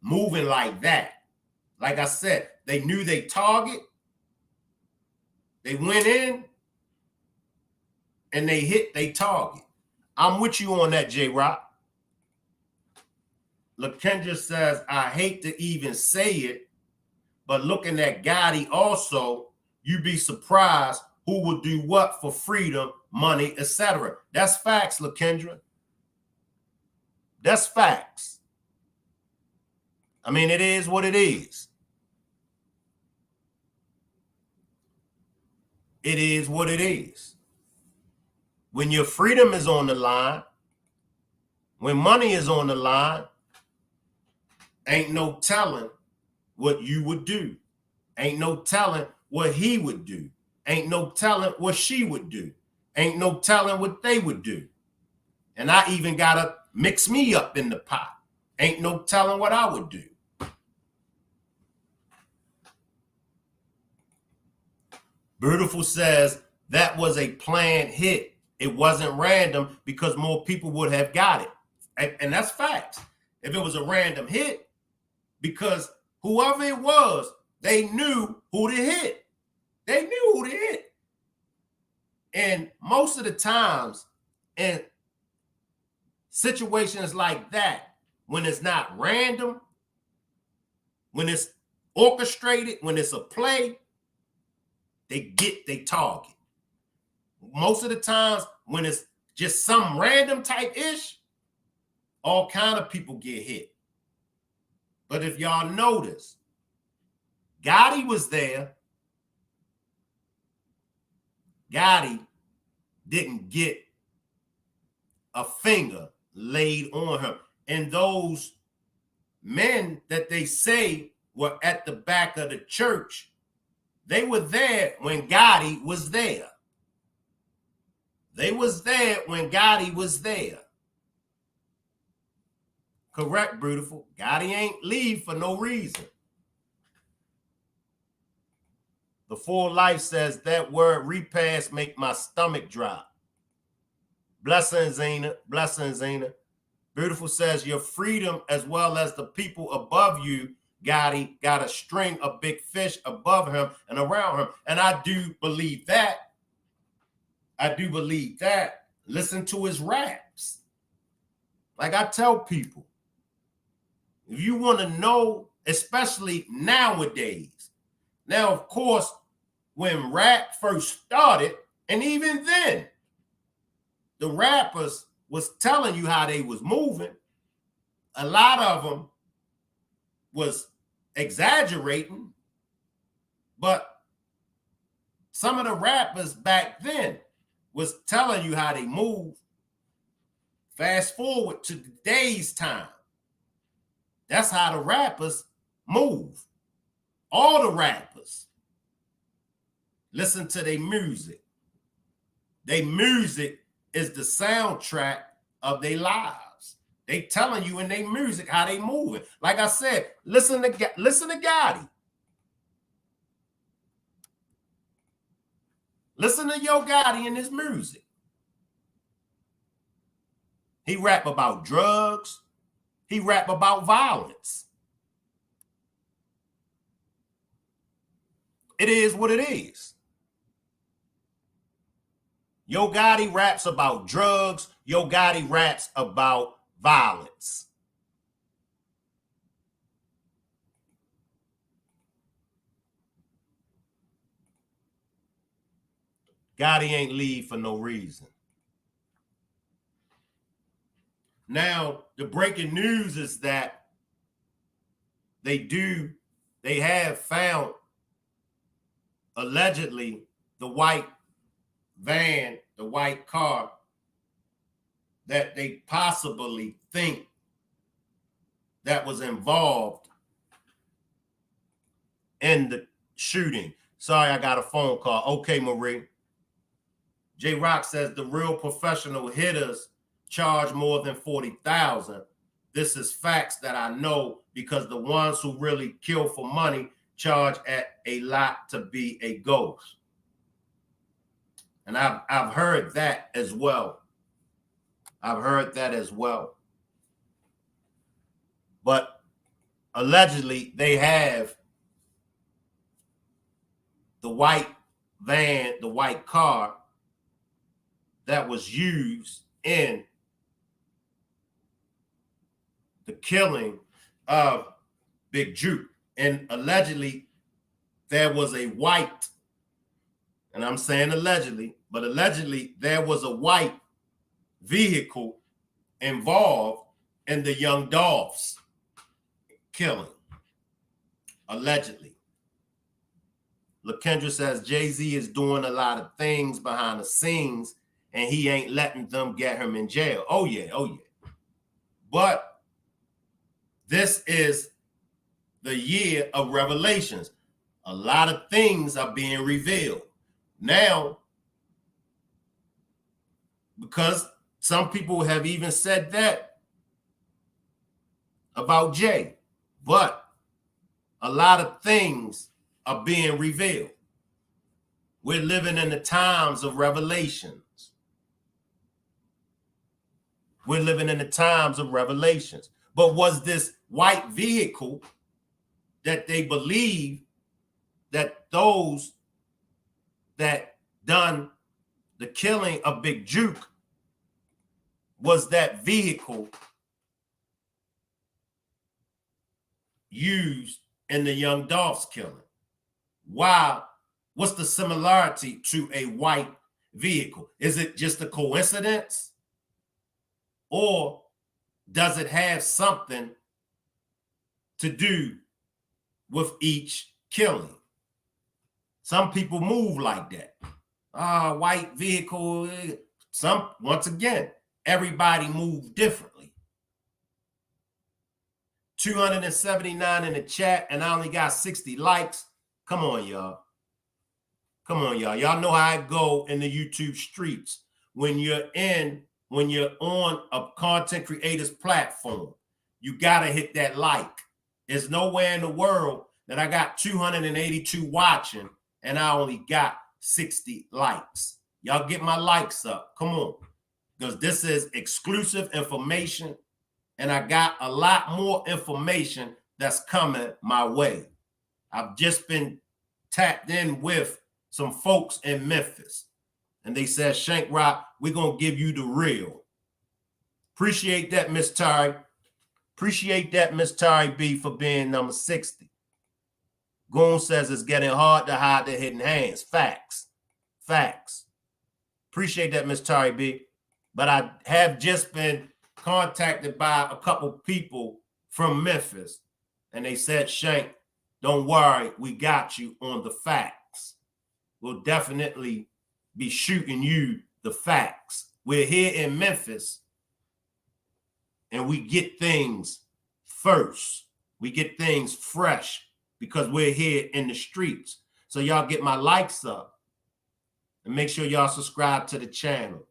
moving like that. Like I said, they knew they target. They went in and they hit their target. I'm with you on that, J-Rock. LaKendra says, I hate to even say it, but looking at Gotti also, you'd be surprised who will do what for freedom, money, etc. That's facts, LaKendra. That's facts. I mean, it is what it is. It is what it is. When your freedom is on the line, when money is on the line, ain't no telling what you would do. Ain't no telling what he would do. Ain't no telling what she would do. Ain't no telling what they would do. And I even gotta mix me up in the pot. Ain't no telling what I would do. Beautiful says that was a planned hit. It wasn't random because more people would have got it. And that's facts. If it was a random hit, because whoever it was, they knew who to hit. They knew who to hit. And most of the times in situations like that, when it's not random, when it's orchestrated, when it's a play, they get their target. Most of the times when it's just some random type ish, all kind of people get hit. But if y'all notice, Gotti was there. Gotti didn't get a finger laid on him. And those men that they say were at the back of the church, they were there when Gotti was there. They was there when Gotti was there. Correct, beautiful. Gotti ain't leave for no reason. The Full Life says that word repass make my stomach drop. Blessings, Zena. Blessings, Zena. Beautiful says your freedom as well as the people above you, Gotti, got a string of big fish above him and around him. And I do believe that. I do believe that. Listen to his raps. Like I tell people, if you want to know, especially nowadays. Now, of course, when rap first started, and even then, the rappers was telling you how they was moving. A lot of them was exaggerating, but some of the rappers back then was telling you how they move. Fast forward to today's time. That's how the rappers move. All the rappers listen to their music. Their music is the soundtrack of their lives. They telling you in their music how they moving. Like I said, listen to Gotti. Listen to YoGotti in his music. He rap about drugs. He rap about violence. It is what it is. YoGotti raps about drugs. YoGotti raps about violence. Gotti ain't leave for no reason. Now, the breaking news is that they have found allegedly the white van, the white car that they possibly think that was involved in the shooting. Sorry, I got a phone call. Okay, Marie. J Rock says the real professional hitters charge more than 40,000. This is facts that I know because the ones who really kill for money charge at a lot to be a ghost. And I've heard that as well. I've heard that as well. But allegedly they have the white van, the white car that was used in the killing of Big Juke. And allegedly there was a white, and I'm saying allegedly, but allegedly there was a white vehicle involved in the young Dolph's killing. Allegedly. LaKendra says Jay-Z is doing a lot of things behind the scenes and he ain't letting them get him in jail. Oh yeah, oh yeah. But this is the year of revelations. A lot of things are being revealed. Now, because some people have even said that about Jay, but a lot of things are being revealed. We're living in the times of revelations. We're living in the times of revelations. But was this white vehicle that they believe that those that done the killing of Big Juke, was that vehicle used in the young Dolph's killing? Why? What's the similarity to a white vehicle? Is it just a coincidence? Or does it have something to do with each killing? Some people move like that. White vehicle. Once again, everybody moves differently. 279 in the chat, and I only got 60 likes. Come on, y'all. Come on, y'all. Y'all know how I go in the YouTube streets. When you're on a content creator's platform, you gotta hit that like. There's nowhere in the world that I got 282 watching and I only got 60 likes. Y'all get my likes up. Come on. Because this is exclusive information and I got a lot more information that's coming my way. I've just been tapped in with some folks in Memphis and they said, Shank Rock, we're going to give you the real. Appreciate that, Miss Tari. Appreciate that, Miss Tari B, for being number 60. Goon says it's getting hard to hide the hidden hands. Facts. Facts. Appreciate that, Miss Tari B. But I have just been contacted by a couple people from Memphis, and they said, Shank, don't worry, we got you on the facts. We'll definitely be shooting you the facts. We're here in Memphis, and we get things first. We get things fresh because we're here in the streets. So y'all get my likes up and make sure y'all subscribe to the channel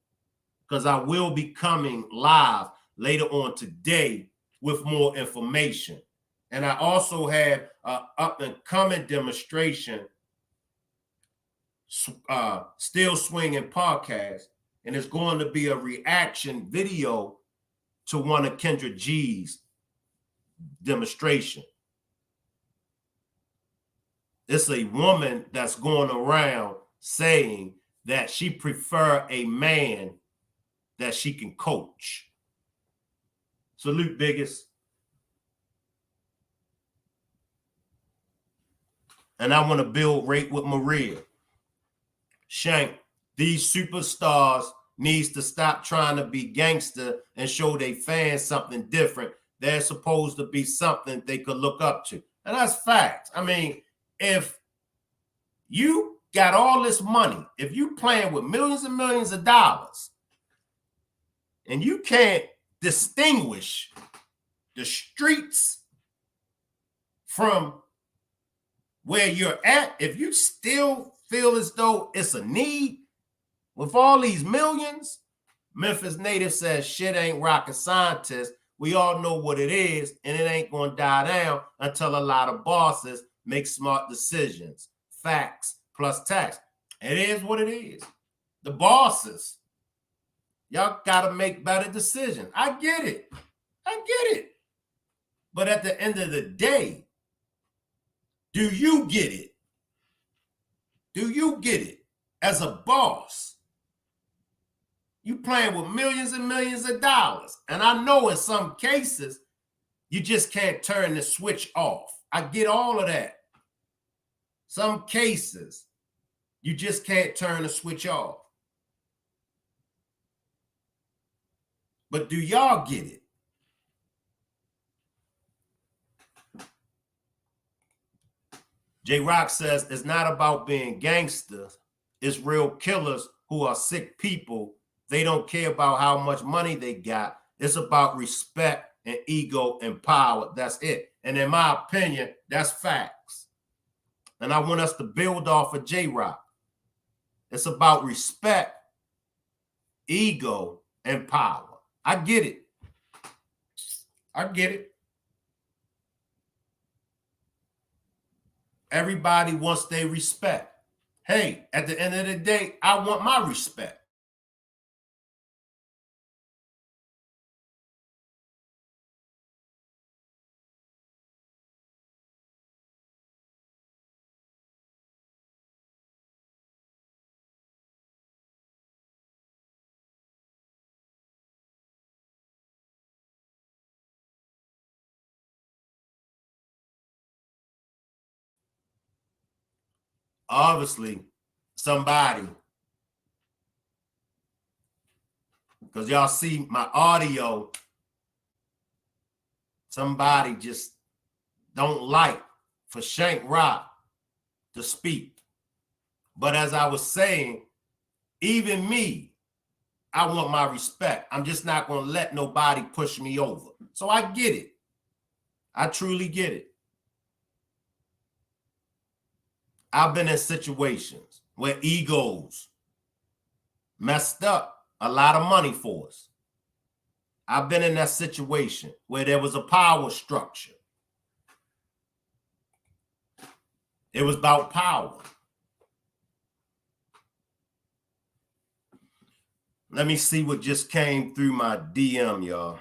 because I will be coming live later on today with more information. And I also have an up-and-coming demonstration, Still Swinging podcast, and it's going to be a reaction video to one of Kendra G's demonstration. It's a woman that's going around saying that she prefer a man that she can coach. Salute, biggest. And I want to build right with Maria. Shank, these superstars needs to stop trying to be gangster and show their fans something different. They're supposed to be something they could look up to. And that's facts. I mean, if you got all this money, if you playing with millions and millions of dollars, and you can't distinguish the streets from where you're at, if you still feel as though it's a need with all these millions, Memphis native says shit ain't rocket scientist. We all know what it is, and it ain't going to die down until a lot of bosses make smart decisions. Facts plus tax. It is what it is. The bosses, y'all got to make better decisions. I get it. I get it. But at the end of the day, do you get it? Do you get it? As a boss, you playing with millions and millions of dollars. And I know in some cases, you just can't turn the switch off. I get all of that. Some cases, you just can't turn the switch off. But do y'all get it? J-Rock says it's not about being gangsters. It's real killers who are sick people. They don't care about how much money they got. It's about respect and ego and power. That's it. And in my opinion, that's facts. And I want us to build off of J-Rock. It's about respect, ego, and power. I get it. I get it. Everybody wants their respect. Hey, at the end of the day, I want my respect. Obviously, somebody, because y'all see my audio, somebody just don't like for Shank Rock to speak. But as I was saying, even me, I want my respect. I'm just not going to let nobody push me over. So I get it. I truly get it. I've been in situations where egos messed up a lot of money for us. I've been in that situation where there was a power structure. It was about power. Let me see what just came through my DM, y'all.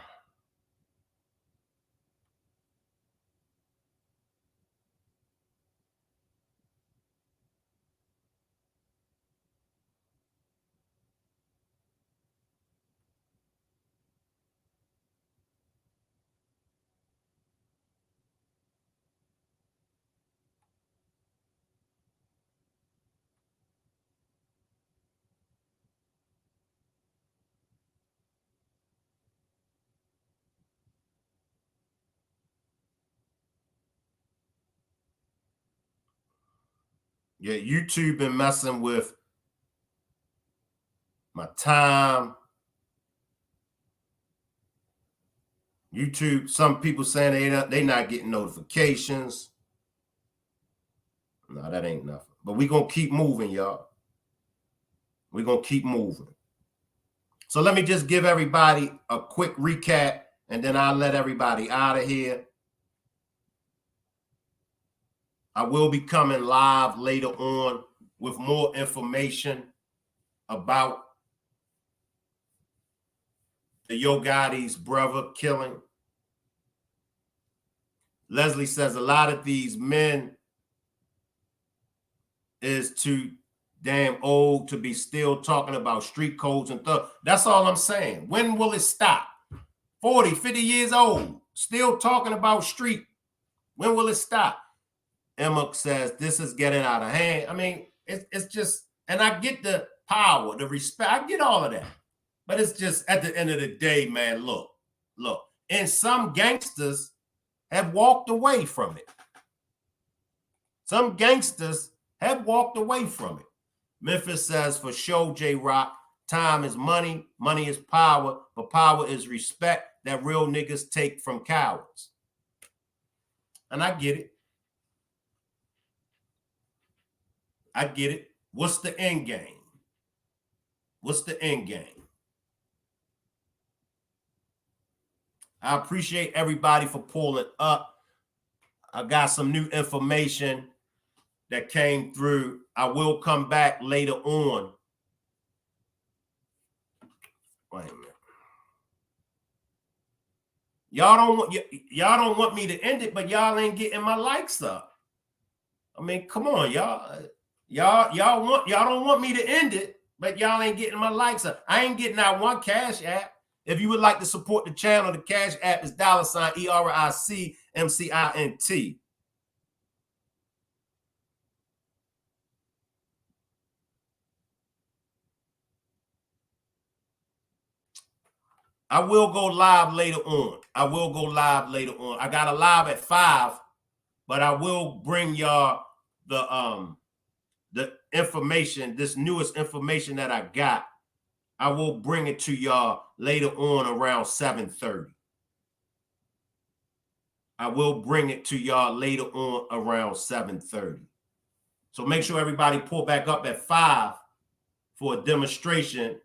Yeah, YouTube been messing with my time. YouTube, some people saying they not getting notifications. No, that ain't nothing. But we're going to keep moving, y'all. We're going to keep moving. So let me just give everybody a quick recap, and then I'll let everybody out of here. I will be coming live later on with more information about the YoGotti's brother killing. Leslie says a lot of these men is too damn old to be still talking about street codes and stuff. That's all I'm saying. When will it stop? 40, 50 years old, still talking about street. When will it stop? Emma says this is getting out of hand. I mean, it's just, and I get the power, the respect. I get all of that. But it's just at the end of the day, man, look. And some gangsters have walked away from it. Some gangsters have walked away from it. Memphis says, for sure, J-Rock, time is money, money is power, but power is respect that real niggas take from cowards. And I get it. I get it. What's the end game? What's the end game? I appreciate everybody for pulling up. I got some new information that came through. I will come back later on. Wait a minute. Y'all don't want me to end it, but y'all ain't getting my likes up. I mean, come on, y'all. Y'all don't want me to end it, but y'all ain't getting my likes up. I ain't getting out one Cash App. If you would like to support the channel, the Cash App is $ERICMCINT. I will go live later on. I got a live at 5, but I will bring y'all the information, this newest information that I got. I will bring it to y'all later on around 7:30. I will bring it to y'all later on around 7:30. So make sure everybody pull back up at 5 for a demonstration.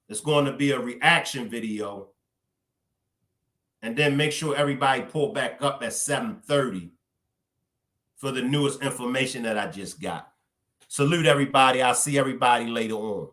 It's going to be a reaction video. And then make sure everybody pull back up at 7:30 for the newest information that I just got. Salute everybody. I'll see everybody later on.